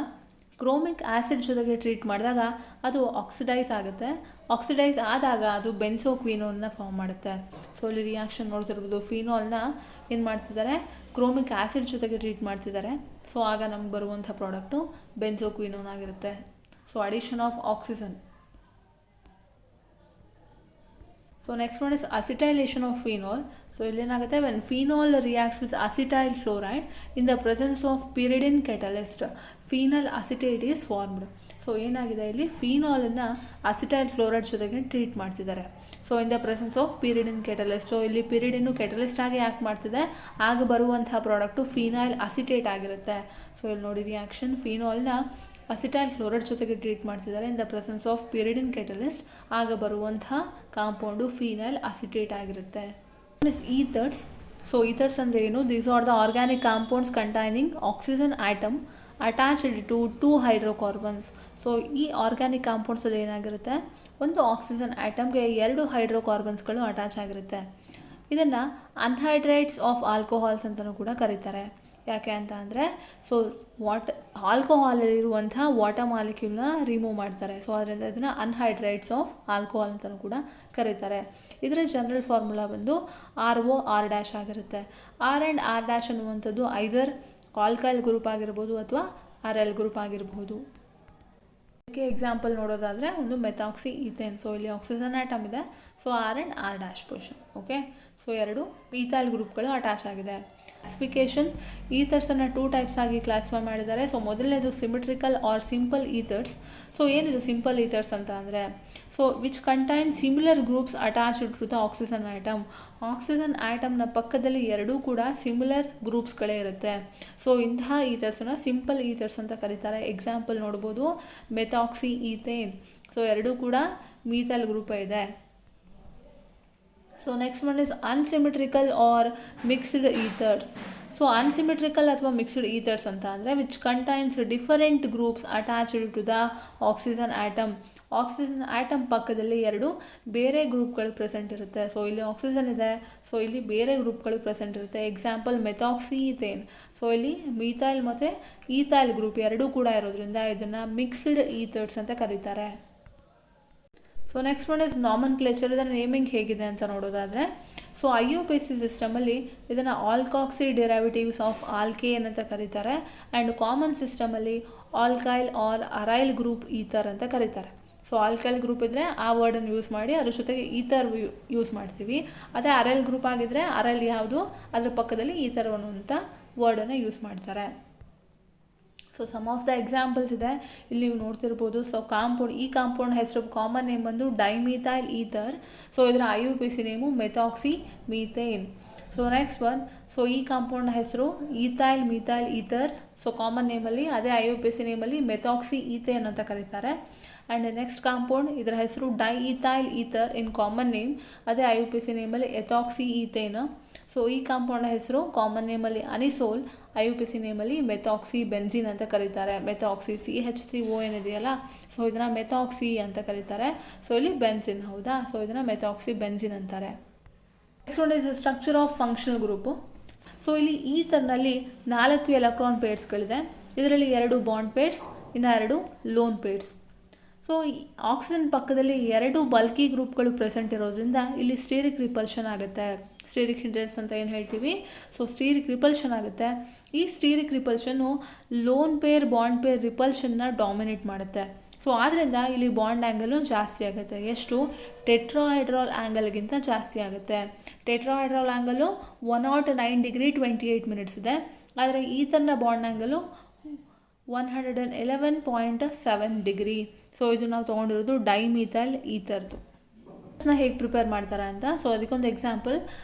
ಕ್ರೋಮಿಕ್ ಆ್ಯಸಿಡ್ ಜೊತೆಗೆ ಟ್ರೀಟ್ ಮಾಡಿದಾಗ ಅದು ಆಕ್ಸಿಡೈಸ್ ಆಗುತ್ತೆ. ಆಕ್ಸಿಡೈಸ್ ಆದಾಗ ಅದು ಬೆನ್ಸೋಕ್ವಿನೋನ್ನ ಫಾರ್ಮ್ ಮಾಡುತ್ತೆ. ಸೊ ಇಲ್ಲಿ ರಿಯಾಕ್ಷನ್ ನೋಡ್ತಿರ್ಬೋದು, ಫಿನಾಲ್ನ ಏನು ಮಾಡ್ತಿದ್ದಾರೆ, ಕ್ರೋಮಿಕ್ ಆ್ಯಸಿಡ್ ಜೊತೆಗೆ ಟ್ರೀಟ್ ಮಾಡ್ತಿದ್ದಾರೆ. ಸೊ ಆಗ ನಮ್ಗೆ ಬರುವಂಥ ಪ್ರಾಡಕ್ಟು ಬೆನ್ಸೋಕ್ವಿನೋನ್ ಆಗಿರುತ್ತೆ. So addition of oxygen. So next one is acetylation of phenol. So ಇಲ್ಲೇನಾಗುತ್ತೆ, when phenol reacts with acetyl chloride in the presence of pyridine catalyst, phenyl acetate is formed. So ಏನಾಗಿದೆ, ಇಲ್ಲಿ ಫಿನಾಲನ್ನು acetyl chloride ಜೊತೆಗೆ treat ಮಾಡ್ತಿದ್ದಾರೆ. So in the presence of pyridine catalyst. So ಇಲ್ಲಿ pyridine catalyst ಆಗಿ act ಮಾಡ್ತಿದೆ, ಆಗ ಬರುವಂಥ ಪ್ರಾಡಕ್ಟು ಫಿನೈಲ್ ಅಸಿಟೇಟ್ ಆಗಿರುತ್ತೆ. ಸೊ ಇಲ್ಲಿ ನೋಡಿ ರಿಯಾಕ್ಷನ್, ಫಿನಾಲ್ನ ಅಸಿಟೈಲ್ ಕ್ಲೋರೈಡ್ ಜೊತೆಗೆ ಟ್ರೀಟ್ ಮಾಡ್ತಿದ್ದಾರೆ in the presence of pyridine catalyst, ಆಗ ಬರುವಂಥ ಕಾಂಪೌಂಡು ಫಿನೈಲ್ ಅಸಿಟೇಟ್ ಆಗಿರುತ್ತೆ. ಈಥರ್ಸ್. ಸೊ ಈಥರ್ಸ್ ಅಂದರೆ ಏನು, these are the organic compounds containing oxygen atom attached to 2 hydrocarbons. So ಈ ಆರ್ಗ್ಯಾನಿಕ್ ಕಾಂಪೌಂಡ್ಸಲ್ಲಿ ಏನಾಗಿರುತ್ತೆ, ಒಂದು ಆಕ್ಸಿಜನ್ ಆಟಮ್ಗೆ 2 ಹೈಡ್ರೋಕಾರ್ಬನ್ಸ್ಗಳು ಅಟ್ಯಾಚ್ ಆಗಿರುತ್ತೆ. ಇದನ್ನು ಅನ್ಹೈಡ್ರೈಡ್ಸ್ ಆಫ್ ಆಲ್ಕೋಹಾಲ್ಸ್ ಅಂತಲೂ ಕೂಡ ಕರೀತಾರೆ. ಯಾಕೆ ಅಂತ ಅಂದರೆ, ಸೊ ಆಲ್ಕೋಹಾಲಲ್ಲಿರುವಂಥ ವಾಟರ್ ಮಾಲಿಕ್ಯೂಲ್ನ ರಿಮೂವ್ ಮಾಡ್ತಾರೆ. ಸೊ ಅದರಿಂದ ಇದನ್ನು ಅನ್ಹೈಡ್ರೈಡ್ಸ್ ಆಫ್ ಆಲ್ಕೋಹಾಲ್ ಅಂತಲೂ ಕೂಡ ಕರೀತಾರೆ. ಇದರ ಜನರಲ್ ಫಾರ್ಮುಲಾ ಬಂದು ROR' ಆಗಿರುತ್ತೆ. R ಆ್ಯಂಡ್ R' ಅನ್ನುವಂಥದ್ದು ಐದರ್ ಆಲ್ಕೈಲ್ ಗ್ರೂಪ್ ಆಗಿರ್ಬೋದು ಅಥವಾ RL ಗ್ರೂಪ್ ಆಗಿರ್ಬೋದು. ಇದಕ್ಕೆ ಎಕ್ಸಾಂಪಲ್ ನೋಡೋದಾದರೆ ಒಂದು ಮೆಥಾಕ್ಸಿ ಈಥೇನ್. ಸೊ ಇಲ್ಲಿ ಆಕ್ಸಿಜನ್ ಆಟಮ್ ಇದೆ, so R and R' portion, okay. So 2 ethyl ಗ್ರೂಪ್ಗಳು ಅಟ್ಯಾಚ್ ಆಗಿದೆ. ಕ್ಲಾಸಿಫಿಕೇಷನ್, ಈಥರ್ಸನ್ನು 2 ಟೈಪ್ಸ್ ಆಗಿ ಕ್ಲಾಸಿಫೈ ಮಾಡಿದ್ದಾರೆ. ಸೊ ಮೊದಲನೇದು symmetrical or simple ethers. So ಏನಿದು ಸಿಂಪಲ್ ಈಥರ್ಸ್ ಅಂತ ಅಂದರೆ, so which contain similar groups attached to the oxygen atom. Oxygen ಆಟಮ್ನ ಪಕ್ಕದಲ್ಲಿ 2 ಕೂಡ ಸಿಮಿಲರ್ ಗ್ರೂಪ್ಸ್ಗಳೇ ಇರುತ್ತೆ. ಸೊ ಇಂತಹ ಈಥರ್ಸನ್ನು ಸಿಂಪಲ್ ಈಥರ್ಸ್ ಅಂತ ಕರೀತಾರೆ. ಎಕ್ಸಾಂಪಲ್ ನೋಡ್ಬೋದು, ಮೆಥಾಕ್ಸಿ ಈಥೇನ್. ಸೊ 2 ಕೂಡ ಮೀಥೈಲ್ ಗ್ರೂಪೇ ಇದೆ. So next one is unsymmetrical or mixed ethers. So unsymmetrical ಅಥವಾ ಮಿಕ್ಸ್ಡ್ ಈಥರ್ಸ್ ಅಂತ ಅಂದರೆ which contains different groups attached to the oxygen atom. Oxygen atom ಪಕ್ಕದಲ್ಲಿ 2 ಬೇರೆ ಗ್ರೂಪ್ಗಳು ಪ್ರೆಸೆಂಟ್ ಇರುತ್ತೆ. ಸೊ ಇಲ್ಲಿ ಆಕ್ಸಿಜನ್ ಇದೆ, ಸೊ ಇಲ್ಲಿ ಬೇರೆ ಗ್ರೂಪ್ಗಳು ಪ್ರೆಸೆಂಟ್ ಇರುತ್ತೆ. Example methoxy ethane. ಸೊ ಇಲ್ಲಿ ಮೀಥೈಲ್ ಮತ್ತು ಈಥೈಲ್ ಗ್ರೂಪ್ 2 ಕೂಡ ಇರೋದ್ರಿಂದ ಇದನ್ನು ಮಿಕ್ಸ್ಡ್ ಈಥರ್ಸ್ ಅಂತ ಕರೀತಾರೆ. So next one is nomenclature. ಇದರ ನೇಮಿಂಗ್ ಹೇಗಿದೆ ಅಂತ ನೋಡೋದಾದರೆ, ಸೊ IUPAC ಸಿಸ್ಟಮಲ್ಲಿ ಇದನ್ನು ಆಲ್ಕಾಕ್ಸಿ ಡೆರಿವೇಟಿವ್ಸ್ ಆಫ್ ಆಲ್ಕೇನ್ ಅಂತ ಕರೀತಾರೆ. ಆ್ಯಂಡ್ ಕಾಮನ್ ಸಿಸ್ಟಮಲ್ಲಿ alkyl or aryl group ether ಅಂತ ಕರೀತಾರೆ. ಸೊ ಆಲ್ಕೈಲ್ ಗ್ರೂಪ್ ಇದ್ದರೆ ಆ ವರ್ಡನ್ನು ಯೂಸ್ ಮಾಡಿ ಅದ್ರ ಜೊತೆಗೆ ಈಥರ್ ಯೂಸ್ ಮಾಡ್ತೀವಿ. ಅದೇ ಅರೈಲ್ ಗ್ರೂಪ್ ಆಗಿದ್ದರೆ ಅರೈಲ್ ಯಾವುದು, ಅದರ ಪಕ್ಕದಲ್ಲಿ ಈಥರ್ ಅನ್ನುವಂಥ ವರ್ಡನ್ನು ಯೂಸ್ ಮಾಡ್ತಾರೆ. So some of the examples ಇದೆ, ಇಲ್ಲಿ ನೀವು ನೋಡ್ತಿರ್ಬೋದು. ಸೊ ಈ ಕಾಂಪೌಂಡ್ ಹೆಸರು ಕಾಮನ್ ನೇಮ್ ಬಂದು ಡೈಮೀಥೈಲ್ ಈಥರ್. ಸೊ ಇದರ IUPAC name methoxy methane. So next one, so ಈ ಕಾಂಪೌಂಡ್ ಹೆಸರು ಮೀಥೈಲ್ ಈಥರ್. ಸೊ ಕಾಮನ್ ನೇಮಲ್ಲಿ ಅದೇ IUPAC ನೇಮಲ್ಲಿ ಮೆಥಾಕ್ಸಿ ಈಥೇನ್ ಅಂತ ಕರೀತಾರೆ. ಆ್ಯಂಡ್ ನೆಕ್ಸ್ಟ್ ಕಾಂಪೌಂಡ್, ಇದರ ಹೆಸರು diethyl ether in common name, ಅದೇ IUPAC ನೇಮಲ್ಲಿ ಎಥಾಕ್ಸಿ ಈಥೇನ್. ಸೊ ಈ ಕಾಂಪೌಂಡ್ ಹೆಸರು ಕಾಮನ್ ನೇಮಲ್ಲಿ ಅನಿಸೋಲ್, IUPAC ನೇಮಲ್ಲಿ ಮೆಥಾಕ್ಸಿ ಬೆನ್ಸಿನ್ ಅಂತ ಕರೀತಾರೆ. ಮೆಥಾಕ್ಸಿ CH3O ಏನಿದೆಯಲ್ಲ, ಸೊ ಇದನ್ನು ಮೆಥಾಕ್ಸಿ ಅಂತ ಕರೀತಾರೆ. ಸೊ ಇಲ್ಲಿ ಬೆನ್ಸಿನ್, ಹೌದಾ? ಸೊ ಇದನ್ನು ಮೆಥಾಕ್ಸಿ ಬೆನ್ಸಿನ್ ಅಂತಾರೆ. Next one is structure of functional group. So ಇಲ್ಲಿ ಈಥರ್ನಲ್ಲಿ 4 ಎಲೆಕ್ಟ್ರಾನ್ ಪೇರ್ಸ್ಗಳಿದೆ. ಇದರಲ್ಲಿ 2 ಬಾಂಡ್ ಪೇರ್ಸ್, ಇನ್ನು 2 ಲೋನ್ ಪೇರ್ಸ್. ಸೊ ಆಕ್ಸಿಜನ್ ಪಕ್ಕದಲ್ಲಿ 2 ಬಲ್ಕಿ ಗ್ರೂಪ್ಗಳು ಪ್ರೆಸೆಂಟ್ ಇರೋದ್ರಿಂದ ಇಲ್ಲಿ ಸ್ಟೀರಿಕ್ ರಿಪಲ್ಷನ್ ಆಗುತ್ತೆ. ಸ್ಟೀರಿಕ್ ಹಿಂಡ್ರೆನ್ಸ್ ಅಂತ ಏನು ಹೇಳ್ತೀವಿ, ಸೊ ಸ್ಟೀರಿಕ್ ರಿಪಲ್ಷನ್ ಆಗುತ್ತೆ. ಈ ಸ್ಟೀರಿಕ್ ರಿಪಲ್ಷನ್ನು ಲೋನ್ ಪೇರ್ ಬಾಂಡ್ ಪೇರ್ ರಿಪಲ್ಷನ್ನ ಡಾಮಿನೇಟ್ ಮಾಡುತ್ತೆ. ಸೊ ಆದ್ದರಿಂದ ಇಲ್ಲಿ ಬಾಂಡ್ ಆ್ಯಂಗಲು ಜಾಸ್ತಿ ಆಗುತ್ತೆ. ಎಷ್ಟು? ಟೆಟ್ರಾಹೈಡ್ರಾಲ್ ಆ್ಯಂಗಲ್ಗಿಂತ ಜಾಸ್ತಿ ಆಗುತ್ತೆ. ಟೆಟ್ರಾಹೈಡ್ರಾಲ್ ಆ್ಯಂಗಲು 109 ಡಿಗ್ರಿ 28 ಮಿನಿಟ್ಸ್ ಇದೆ. ಆದರೆ ಈಥರ್ನ ಬಾಂಡ್ ಆ್ಯಂಗಲು 111.7 ಡಿಗ್ರಿ. ಸೊ ಇದು ನಾವು ತೊಗೊಂಡಿರೋದು ಡೈಮಿಥೈಲ್ ಈಥರ್ದು. ಹೇಗೆ ಪ್ರಿಪೇರ್ ಮಾಡ್ತಾರೆ ಅಂತ, ಸೊ ಅದಕ್ಕೊಂದು example,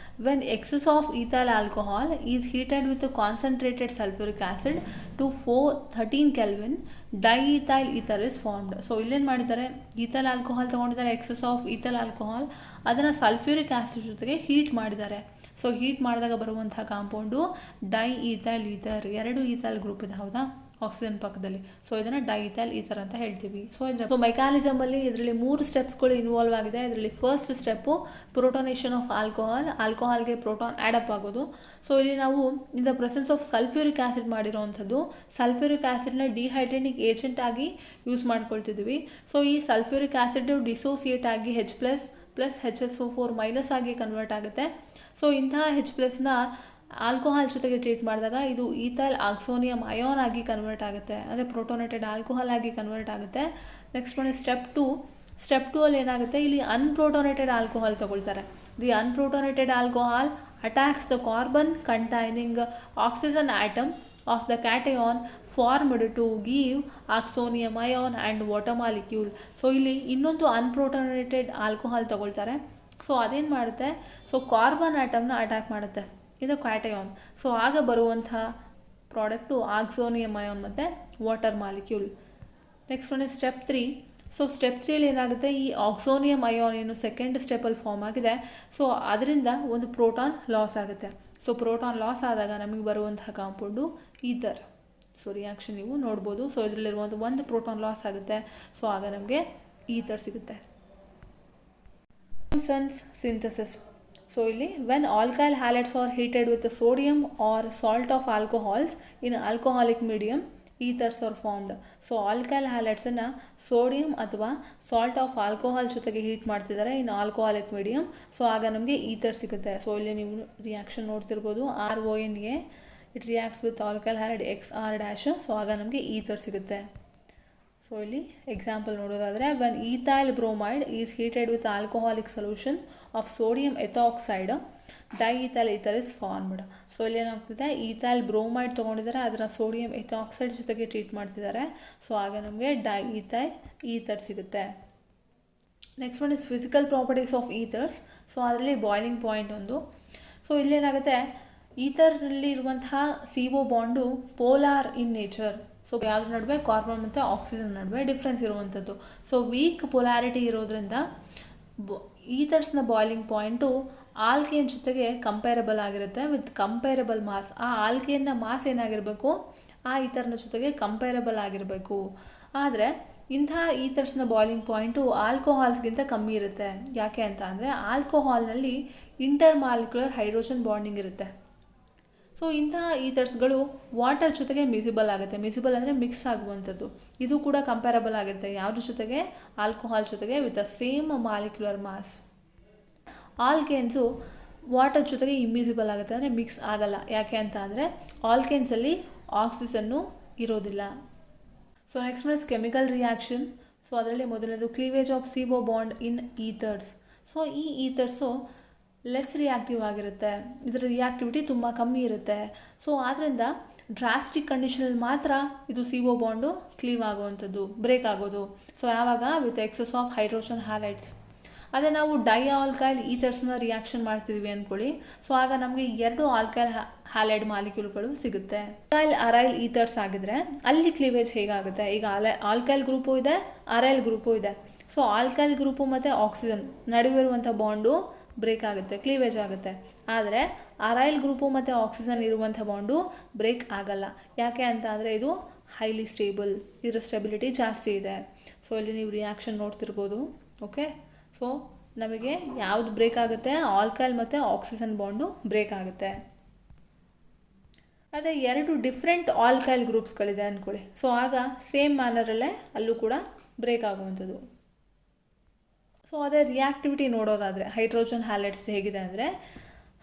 when excess of ethyl alcohol is heated with concentrated sulphuric acid to 413 kelvin, diethyl ether is formed. So ಇಲ್ಲೇನು ಮಾಡಿದ್ದಾರೆ, ಈಥೈಲ್ ಆಲ್ಕೋಹಾಲ್ ತೊಗೊಂಡಿದ್ದಾರೆ, ಎಕ್ಸಸ್ ಆಫ್ ಈಥೈಲ್ ಆಲ್ಕೋಹಾಲ್, ಅದನ್ನು ಸಲ್ಫ್ಯೂರಿಕ್ ಆ್ಯಸಿಡ್ ಜೊತೆಗೆ ಹೀಟ್ ಮಾಡಿದ್ದಾರೆ. ಸೊ ಹೀಟ್ ಮಾಡಿದಾಗ ಬರುವಂಥ compound diethyl ether. 2 ethyl group ಇದೆ, ಹೌದಾ, ಆಕ್ಸಿಜನ್ ಪಕ್ಕದಲ್ಲಿ. ಸೊ ಇದನ್ನು ಡೈಇಥೈಲ್ ಈಥರ್ ಅಂತ ಹೇಳ್ತೀವಿ. ಸೊ ಮೆಕ್ಯಾನಿಸಮಲ್ಲಿ ಇದರಲ್ಲಿ 3 ಸ್ಟೆಪ್ಸ್ಗಳು ಇನ್ವಾಲ್ವ್ ಆಗಿದೆ. ಇದರಲ್ಲಿ first step protonation of alcohol. ಆಲ್ಕೋಹಾಲ್ಗೆ ಪ್ರೋಟಾನ್ ಆ್ಯಡಪ್ ಆಗೋದು. ಸೊ ಇಲ್ಲಿ ನಾವು in the presence of sulphuric acid ಮಾಡಿರೋವಂಥದ್ದು, ಸಲ್ಫ್ಯೂರಿಕ್ ಆ್ಯಸಿಡ್ನ ಡಿಹೈಡ್ರೇಟಿಂಗ್ ಏಜೆಂಟ್ ಆಗಿ ಯೂಸ್ ಮಾಡ್ಕೊಳ್ತಿದ್ವಿ. ಸೊ ಈ ಸಲ್ಫ್ಯೂರಿಕ್ ಆ್ಯಸಿಡ್ ಡಿಸೋಸಿಯೇಟ್ ಆಗಿ H+ ಪ್ಲಸ್ HSO4- ಆಗಿ ಕನ್ವರ್ಟ್ ಆಗುತ್ತೆ. ಸೊ ಇಂತಹ H+ನ ಆಲ್ಕೋಹಾಲ್ ಜೊತೆಗೆ ಟ್ರೀಟ್ ಮಾಡಿದಾಗ ಇದು ಈಥೈಲ್ ಆಕ್ಸೋನಿಯಂ ಅಯಾನ್ ಆಗಿ ಕನ್ವರ್ಟ್ ಆಗುತ್ತೆ, ಅಂದರೆ ಪ್ರೋಟೋನೇಟೆಡ್ ಆಲ್ಕೋಹಾಲ್ ಆಗಿ ಕನ್ವರ್ಟ್ ಆಗುತ್ತೆ. Next one step 2. ಸ್ಟೆಪ್ 2 ಅಲ್ಲಿ ಏನಾಗುತ್ತೆ, ಇಲ್ಲಿ ಅನ್ಪ್ರೋಟೋನೇಟೆಡ್ ಆಲ್ಕೋಹಾಲ್ ತಗೊಳ್ತಾರೆ. The unprotonated alcohol attacks the carbon containing oxygen atom of the cation formed to give oxonium ion and water molecule. So ಇಲ್ಲಿ ಇನ್ನೊಂದು ಅನ್ಪ್ರೋಟೋನೇಟೆಡ್ ಆಲ್ಕೋಹಾಲ್ ತಗೊಳ್ತಾರೆ. So ಅದೇನು ಮಾಡುತ್ತೆ, ಸೊ ಕಾರ್ಬನ್ ಆಟಮ್ನ ಅಟ್ಯಾಕ್ ಮಾಡುತ್ತೆ, ಇದು ಕ್ಯಾಟಯಾನ್. ಸೊ ಆಗ ಬರುವಂಥ ಪ್ರಾಡಕ್ಟು ಆಕ್ಸೋನಿಯಂ ಅಯಾನ್ ಮತ್ತು water molecule. Next one step 3. So step 3ಅಲ್ಲಿ ಏನಾಗುತ್ತೆ, ಈ ಆಕ್ಸೋನಿಯಂ ಅಯಾನ್ ಏನು ಸೆಕೆಂಡ್ ಸ್ಟೆಪ್ಪಲ್ಲಿ ಫಾರ್ಮ್ ಆಗಿದೆ, ಸೊ ಅದರಿಂದ ಒಂದು ಪ್ರೋಟಾನ್ ಲಾಸ್ ಆಗುತ್ತೆ. ಸೊ ಪ್ರೋಟಾನ್ ಲಾಸ್ ಆದಾಗ ನಮಗೆ ಬರುವಂತಹ ಕಾಂಪೌಂಡು ಈಥರ್. ಸೊ ರಿಯಾಕ್ಷನ್ ನೀವು ನೋಡ್ಬೋದು. ಸೊ ಇದರಲ್ಲಿರುವಂಥ ಒಂದು ಪ್ರೋಟಾನ್ ಲಾಸ್ ಆಗುತ್ತೆ. ಸೊ ಆಗ ನಮಗೆ ಈಥರ್ ಸಿಗುತ್ತೆ. ಸಿಂಥಸಿಸ್. ಸೊ ಇಲ್ಲಿ when alkyl halides are heated with sodium or salt of alcohols in alcoholic medium, ethers are formed. So alkyl ಹ್ಯಾಲೈಡ್ಸನ್ನು ಸೋಡಿಯಂ ಅಥವಾ ಸಾಲ್ಟ್ ಆಫ್ ಆಲ್ಕೋಹಾಲ್ ಜೊತೆಗೆ ಹೀಟ್ ಮಾಡ್ತಿದ್ದಾರೆ ಇನ್ ಆಲ್ಕೋಹಾಲಿಕ್ ಮೀಡಿಯಮ್. ಸೊ ಆಗ ನಮಗೆ ether ಸಿಗುತ್ತೆ. So ಇಲ್ಲಿ ನೀವು ರಿಯಾಕ್ಷನ್ ನೋಡ್ತಿರ್ಬೋದು, RONA it reacts with alkyl halide XR'. So ಆಗ ನಮಗೆ ಈಥರ್ ಸಿಗುತ್ತೆ. ಸೊ ಇಲ್ಲಿ ಎಕ್ಸಾಂಪಲ್ ನೋಡೋದಾದರೆ, when ethyl bromide is heated with alcoholic solution of sodium ethoxide, diethyl ether is formed. So ಇಲ್ಲಿ ಏನಾಗ್ತಿದೆ, ಈಥೈಲ್ ಬ್ರೋಮೈಡ್ ತೊಗೊಂಡಿದ್ದಾರೆ, ಅದನ್ನು ಸೋಡಿಯಂ ಎಥಾಕ್ಸೈಡ್ ಜೊತೆಗೆ ಟ್ರೀಟ್ ಮಾಡ್ತಿದ್ದಾರೆ. ಸೊ ಆಗ ನಮಗೆ ಡೈಇಥೈಲ್ ಈಥರ್ ಸಿಗುತ್ತೆ. Next one is physical properties of ethers. So ಅದರಲ್ಲಿ boiling point ಒಂದು. ಸೊ ಇಲ್ಲೇನಾಗುತ್ತೆ, ಈಥರ್ನಲ್ಲಿ ಇರುವಂತಹ CO bond polar in nature. So ಯಾವುದ್ರ ನಡುವೆ, ಕಾರ್ಬನ್ ಮತ್ತು ಆಕ್ಸಿಜನ್ ನಡುವೆ ಡಿಫ್ರೆನ್ಸ್ ಇರುವಂಥದ್ದು. ಸೊ ವೀಕ್ ಪೊಲಾರಿಟಿ ಇರೋದ್ರಿಂದ ಈಥರ್ಸ್ನ ಬಾಯ್ಲಿಂಗ್ ಪಾಯಿಂಟು ಆಲ್ಕೇನ್ ಜೊತೆಗೆ ಕಂಪೇರಬಲ್ ಆಗಿರುತ್ತೆ ವಿತ್ ಕಂಪೇರಬಲ್ ಮಾಸ್. ಆ ಆಲ್ಕೇನ್ನ ಮಾಸ್ ಏನಾಗಿರಬೇಕು, ಆ ಈಥರ್ನ ಜೊತೆಗೆ ಕಂಪೇರಬಲ್ ಆಗಿರಬೇಕು. ಆದರೆ ಇಂತಹ ಈಥರ್ಸ್ನ ಬಾಯ್ಲಿಂಗ್ ಪಾಯಿಂಟು ಆಲ್ಕೋಹಾಲ್ಸ್ಗಿಂತ ಕಮ್ಮಿ ಇರುತ್ತೆ. ಯಾಕೆ ಅಂತ ಅಂದರೆ ಆಲ್ಕೋಹಾಲ್ನಲ್ಲಿ ಇಂಟರ್ ಮಾಲಿಕ್ಯುಲರ್ ಹೈಡ್ರೋಜನ್ ಬಾಂಡಿಂಗ್ ಇರುತ್ತೆ. ಸೊ ಇಂತಹ ಈಥರ್ಸ್ಗಳು ವಾಟರ್ ಜೊತೆಗೆ ಮಿಸಿಬಲ್ ಆಗುತ್ತೆ. ಮಿಸಿಬಲ್ ಅಂದರೆ ಮಿಕ್ಸ್ ಆಗುವಂಥದ್ದು. ಇದು ಕೂಡ ಕಂಪೇರಬಲ್ ಆಗಿರುತ್ತೆ ಯಾವುದ್ರ ಜೊತೆಗೆ, ಆಲ್ಕೋಹಾಲ್ ಜೊತೆಗೆ with the same molecular mass. Alkanes water ಜೊತೆಗೆ ಇಮ್ಮಿಸಿಬಲ್ ಆಗುತ್ತೆ, ಅಂದರೆ ಮಿಕ್ಸ್ ಆಗಲ್ಲ. ಯಾಕೆ ಅಂತ ಅಂದರೆ ಆಲ್ಕೇನ್ಸಲ್ಲಿ ಆಕ್ಸಿಜನ್ನು ಇರೋದಿಲ್ಲ. So next one is chemical reaction. So ಅದರಲ್ಲಿ ಮೊದಲನೇದು cleavage of CO bond in ethers. So ಈ ಈಥರ್ಸು ಲೆಸ್ ರಿಯಾಕ್ಟಿವ್ ಆಗಿರುತ್ತೆ, ಇದರ ರಿಯಾಕ್ಟಿವಿಟಿ ತುಂಬ ಕಮ್ಮಿ ಇರುತ್ತೆ. ಸೊ ಆದ್ದರಿಂದ ಡ್ರಾಸ್ಟಿಕ್ ಕಂಡೀಷನಲ್ಲಿ ಮಾತ್ರ ಇದು CO ಬಾಂಡು ಕ್ಲೀವ್ ಆಗುವಂಥದ್ದು, ಬ್ರೇಕ್ ಆಗೋದು. ಸೊ ಯಾವಾಗ, with excess of hydrogen halides. ಅದೇ ನಾವು ಡೈಆಲ್ಕೈಲ್ ಈಥರ್ಸ್ನ ರಿಯಾಕ್ಷನ್ ಮಾಡ್ತಿದ್ವಿ ಅಂದ್ಕೊಳ್ಳಿ. ಸೊ ಆಗ ನಮಗೆ 2 ಆಲ್ಕೈಲ್ ಹ್ಯಾಲೈಡ್ ಮಾಲಿಕ್ಯೂಲ್ಗಳು ಸಿಗುತ್ತೆ. ಆಲ್ಕೈಲ್ ಅರೈಲ್ ಈಥರ್ಸ್ ಆಗಿದ್ರೆ ಅಲ್ಲಿ ಕ್ಲೀವೇಜ್ ಹೇಗಾಗುತ್ತೆ, ಈಗ ಆಲ್ಕೈಲ್ ಗ್ರೂಪು ಇದೆ, ಅರೈಲ್ ಗ್ರೂಪು ಇದೆ. ಸೊ ಆಲ್ಕೈಲ್ ಗ್ರೂಪು ಮತ್ತು ಆಕ್ಸಿಜನ್ ನಡುವೆ ಇರುವಂಥ ಬಾಂಡು ಬ್ರೇಕ್ ಆಗುತ್ತೆ, ಕ್ಲೀವೇಜ್ ಆಗುತ್ತೆ. ಆದರೆ ಅರೈಲ್ ಗ್ರೂಪು ಮತ್ತು ಆಕ್ಸಿಜನ್ ಇರುವಂಥ ಬಾಂಡು ಬ್ರೇಕ್ ಆಗಲ್ಲ. ಯಾಕೆ ಅಂತ ಅಂದರೆ ಇದು ಹೈಲಿ ಸ್ಟೇಬಲ್, ಇದರ ಸ್ಟೆಬಿಲಿಟಿ ಜಾಸ್ತಿ ಇದೆ. ಸೊ ಇಲ್ಲಿ ನೀವು ರಿಯಾಕ್ಷನ್ ನೋಡ್ತಿರ್ಬೋದು. ಓಕೆ, ಸೊ ನಮಗೆ ಯಾವುದು ಬ್ರೇಕ್ ಆಗುತ್ತೆ, ಆಲ್ಕೈಲ್ ಮತ್ತು ಆಕ್ಸಿಜನ್ ಬಾಂಡು ಬ್ರೇಕ್ ಆಗುತ್ತೆ. ಅದೇ 2 ಡಿಫ್ರೆಂಟ್ ಆಲ್ಕೈಲ್ ಗ್ರೂಪ್ಸ್ಗಳಿದೆ ಅಂದ್ಕೊಳ್ಳಿ. ಸೊ ಆಗ ಸೇಮ್ ಮ್ಯಾನರಲ್ಲೇ ಅಲ್ಲೂ ಕೂಡ ಬ್ರೇಕ್ ಆಗುವಂಥದ್ದು. ಸೊ ಅದೇ ರಿಯಾಕ್ಟಿವಿಟಿ ನೋಡೋದಾದರೆ ಹೈಡ್ರೋಜನ್ ಹ್ಯಾಲೈಡ್ಸ್ ಹೇಗಿದೆ ಅಂದರೆ,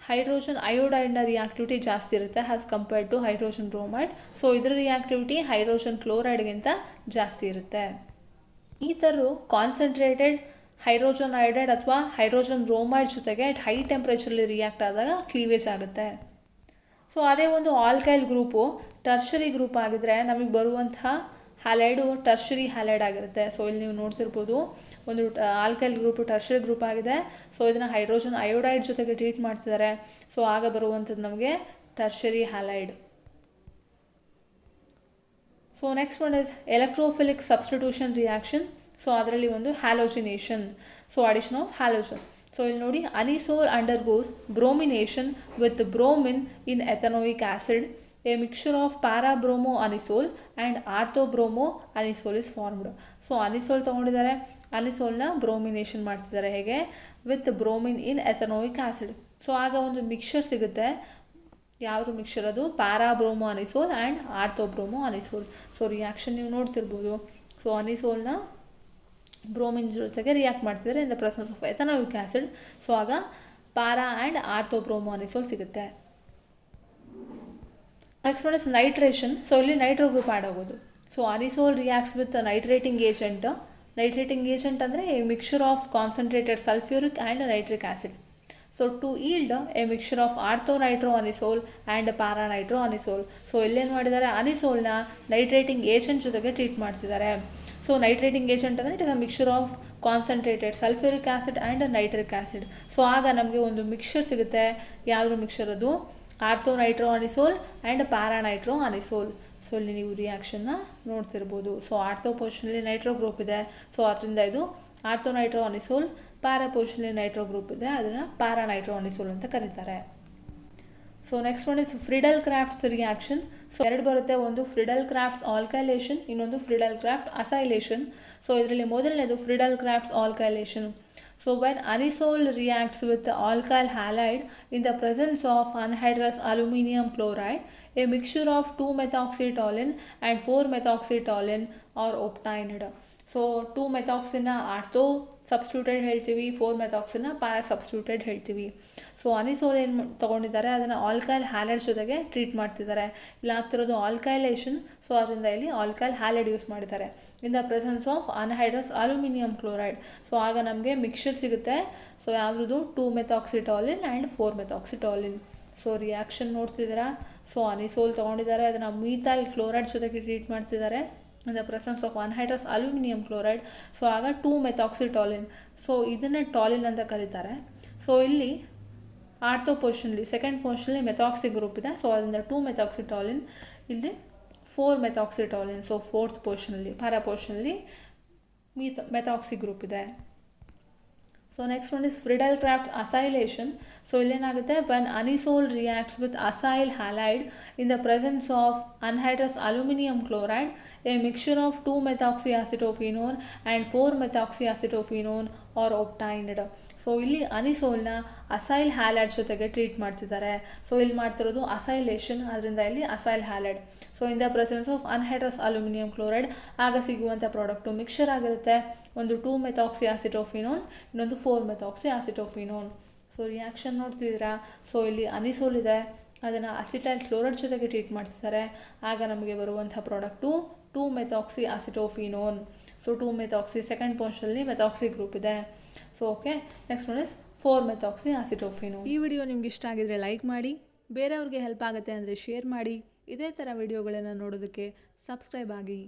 ಹೈಡ್ರೋಜನ್ ಅಯೋಡೈಡ್ನ ರಿಯಾಕ್ಟಿವಿಟಿ ಜಾಸ್ತಿ ಇರುತ್ತೆ as compared to hydrogen bromide. So ಇದರ ರಿಯಾಕ್ಟಿವಿಟಿ ಹೈಡ್ರೋಜನ್ ಕ್ಲೋರೈಡ್ಗಿಂತ ಜಾಸ್ತಿ ಇರುತ್ತೆ. ಈ ಥರ ಕಾನ್ಸಂಟ್ರೇಟೆಡ್ ಹೈಡ್ರೋಜನ್ ಅಯೋಡೈಡ್ ಅಥವಾ ಹೈಡ್ರೋಜನ್ ಬ್ರೋಮೈಡ್ ಜೊತೆಗೆ ಅಟ್ ಹೈ ಟೆಂಪ್ರೇಚರಲ್ಲಿ ರಿಯಾಕ್ಟ್ ಆದಾಗ ಕ್ಲೀವೇಜ್ ಆಗುತ್ತೆ. ಸೊ ಅದೇ ಒಂದು ಆಲ್ಕೈಲ್ ಗ್ರೂಪು ಟರ್ಷರಿ ಗ್ರೂಪ್ ಆಗಿದ್ರೆ ನಮಗೆ ಬರುವಂತಹ ಹ್ಯಾಲೈಡು ಟರ್ಷರಿ ಹ್ಯಾಲೈಡ್ ಆಗಿರುತ್ತೆ. ಸೊ ಇಲ್ಲಿ ನೀವು ನೋಡ್ತಿರ್ಬೋದು, ಒಂದು ಆಲ್ಕೈಲ್ ಗ್ರೂಪು ಟರ್ಷರಿ ಗ್ರೂಪ್ ಆಗಿದೆ. ಸೊ ಇದನ್ನು ಹೈಡ್ರೋಜನ್ ಅಯೋಡೈಡ್ ಜೊತೆಗೆ ಟ್ರೀಟ್ ಮಾಡ್ತಿದ್ದಾರೆ. ಸೊ ಆಗ ಬರುವಂಥದ್ದು ನಮಗೆ tertiary halide. So next one is electrophilic substitution reaction. So ಅದರಲ್ಲಿ ಒಂದು halogenation, so addition of halogen. So ಇಲ್ಲಿ ನೋಡಿ, anisole undergoes bromination with bromine in ethanoic acid. A mixture of para-bromo anisole and ortho-bromo anisole is formed. So anisole ತೊಗೊಂಡಿದ್ದಾರೆ, ಅನಿಸೋಲ್ನ bromination ಮಾಡ್ತಿದ್ದಾರೆ ಹೇಗೆ, with bromine in ethanoic acid. So ಆಗ ಒಂದು mixture ಸಿಗುತ್ತೆ. ಯಾವುದು ಮಿಕ್ಸರ್ ಅದು? Para bromo anisole and ortho bromo anisole. So reaction ನೀವು ನೋಡ್ತಿರ್ಬೋದು. ಸೊ ಅನಿಸೋಲ್ನ ಬ್ರೋಮಿನ್ ಜೊತೆಗೆ ರಿಯಾಕ್ಟ್ ಮಾಡ್ತಿದ್ದಾರೆ in the presence of ethanoic acid. So ಆಗ ಪ್ಯಾರಾ ಆ್ಯಂಡ್ ಆರ್ಥೋಬ್ರೋಮೋ ಅನಿಸೋಲ್ ಸಿಗುತ್ತೆ. Next one is nitration. So ಇಲ್ಲಿ ನೈಟ್ರೋ ಗ್ರೂಪ್ ಆ್ಯಡ್ ಆಗೋದು. So anisole reacts with nitrating agent. Nitrating agent ಅಂದರೆ a mixture of concentrated sulphuric and nitric acid. So to yield a mixture of ortho nitro anisole and para nitro anisole. So ಇಲ್ಲೇನು ಮಾಡಿದ್ದಾರೆ, ಅನಿಸೋಲ್ನ nitrating agent ಜೊತೆಗೆ treat ಮಾಡ್ತಿದ್ದಾರೆ. So nitrating agent ಅಂದರೆ it is a mixture of concentrated sulphuric acid and nitric acid. So ಆಗ ನಮಗೆ ಒಂದು mixture ಸಿಗುತ್ತೆ. ಯಾವುದ್ರ ಮಿಕ್ಸ್ಚರ್ ಅದು? ಆರ್ಥೋನೈಟ್ರೋ anisole and para nitro anisole. So ಇಲ್ಲಿ ನೀವು ರಿಯಾಕ್ಷನ್ನ ನೋಡ್ತಿರ್ಬೋದು. ಸೊ ಆರ್ಥೋ ಪೊಸಿಷನಲ್ಲಿ ನೈಟ್ರೋ ಗ್ರೂಪ್ ಇದೆ. ಸೊ ಅದರಿಂದ ಇದು ಆರ್ಥೋನೈಟ್ರೋ ಅನಿಸೋಲ್. ಪ್ಯಾರಾ ಪೊಸಿಷನಲ್ಲಿ ನೈಟ್ರೋ ಗ್ರೂಪ್ ಇದೆ, ಅದನ್ನು ಪ್ಯಾರಾನೈಟ್ರೋ ಅನಿಸೋಲ್ ಅಂತ ಕರೀತಾರೆ. So next one is Friedel Crafts reaction. So 2 ಬರುತ್ತೆ, ಒಂದು ಫ್ರಿಡಲ್ ಕ್ರಾಫ್ಟ್ಸ್ ಆಲ್ಕೈಲೇಷನ್, ಇನ್ನೊಂದು ಫ್ರಿಡಲ್ ಕ್ರಾಫ್ಟ್ ಅಸೈಲೇಷನ್. ಸೊ ಇದರಲ್ಲಿ ಮೊದಲನೇದು Friedel Crafts alkylation. So when anisole reacts with the alkyl halide in the presence of anhydrous aluminum chloride, a mixture of 2-methoxytoluene and 4-methoxytoluene are obtained. So 2-methoxyನ ortho substituted ಹೇಳ್ತೀವಿ, 4-methoxyನ para substituted ಹೇಳ್ತೀವಿ. So anisole ಏನು ತೊಗೊಂಡಿದ್ದಾರೆ, ಅದನ್ನು alkyl halide ಜೊತೆಗೆ treat ಮಾಡ್ತಿದ್ದಾರೆ. ಇಲ್ಲ ಆಗ್ತಿರೋದು ಆಲ್ಕೈಲೇಷನ್. ಸೊ ಅದರಿಂದ ಇಲ್ಲಿ ಆಲ್ಕೈಲ್ ಹ್ಯಾಲೈಡ್ ಯೂಸ್ ಮಾಡಿದ್ದಾರೆ in the presence of anhydrous aluminium chloride. So ಆಗ ನಮಗೆ ಮಿಕ್ಸ್ಚರ್ ಸಿಗುತ್ತೆ. ಸೊ ಯಾವುದು? 2-methoxytoluene and 4-methoxytoluene. So reaction ನೋಡ್ತಿದ್ದೀರಾ. ಸೊ ಅನಿಸೋಲ್ ತೊಗೊಂಡಿದ್ದಾರೆ, ಅದನ್ನು ಮೀಥೈಲ್ ಕ್ಲೋರೈಡ್ ಜೊತೆಗೆ ಟ್ರೀಟ್ ಮಾಡ್ತಿದ್ದಾರೆ in the presence of anhydrous aluminium chloride. So ಆಗ 2-methoxytoluene. ಸೊ ಇದನ್ನೇ ಟಾಲಿನ್ ಅಂತ ಕರೀತಾರೆ. ಸೊ ಇಲ್ಲಿ ಆರ್ಥೋ ಪೊಸಿಷನ್ಲಿ ಸೆಕೆಂಡ್ ಪೊಸಿಷನ್ಲಿ ಮೆಥಾಕ್ಸಿ ಗ್ರೂಪ್ ಇದೆ. ಸೊ ಅದರಿಂದ 2-methoxytoluene, ಇಲ್ಲಿ 4-methoxytoluene. ಸೊ 4th ಪೊಸಿಷನಲ್ಲಿ ಪ್ಯಾರಾ ಪೊಸಿಷನಲ್ಲಿ ಮೆಥಾಕ್ಸಿ ಗ್ರೂಪ್ ಇದೆ. So next one is Friedel Craft acylation. So ಇಲ್ಲೇನಾಗುತ್ತೆ, when anisole reacts with acyl halide in the presence of anhydrous aluminum chloride, a mixture of 2-methoxyacetophenone and 4-methoxyacetophenone are obtained. So ಇಲ್ಲಿ ಅನಿಸೋಲ್ನ acyl halide ಜೊತೆಗೆ treat ಮಾಡ್ತಿದ್ದಾರೆ. So ಇಲ್ಲಿ ಮಾಡ್ತಿರೋದು acylation, ಅದರಿಂದ ಇಲ್ಲಿ acyl halide. So in the presence of anhydrous aluminium chloride ಆಗ ಸಿಗುವಂಥ ಪ್ರಾಡಕ್ಟು ಮಿಕ್ಸ್ಚರ್ ಆಗಿರುತ್ತೆ. ಒಂದು 2-methoxyacetophenone, ಇನ್ನೊಂದು 4-methoxyacetophenone. ಸೊ ರಿಯಾಕ್ಷನ್ ನೋಡ್ತಿದ್ದೀರಾ. ಸೊ ಇಲ್ಲಿ ಅನಿಸೋಲ್ ಇದೆ, ಅದನ್ನು ಅಸಿಟೈಲ್ ಕ್ಲೋರೈಡ್ ಜೊತೆಗೆ ಟ್ರೀಟ್ ಮಾಡ್ತಿದ್ದಾರೆ. ಆಗ ನಮಗೆ ಬರುವಂಥ product 2-methoxyacetophenone. So 2-methoxy second ಪೊಸಿಷನಲ್ಲಿ ಮೆಥಾಕ್ಸಿ ಗ್ರೂಪ್ ಇದೆ. So okay, next one is 4-methoxyacetophenone. ಈ ವಿಡಿಯೋ ನಿಮ್ಗೆ ಇಷ್ಟ ಆಗಿದ್ರೆ ಲೈಕ್ ಮಾಡಿ, ಬೇರೆಯವ್ರಿಗೆ ಹೆಲ್ಪ್ ಆಗುತ್ತೆ ಅಂದರೆ ಶೇರ್ ಮಾಡಿ. ಇದೇ ಥರ ವಿಡಿಯೋಗಳನ್ನು ನೋಡೋದಕ್ಕೆ ಸಬ್ಸ್ಕ್ರೈಬ್ ಆಗಿ.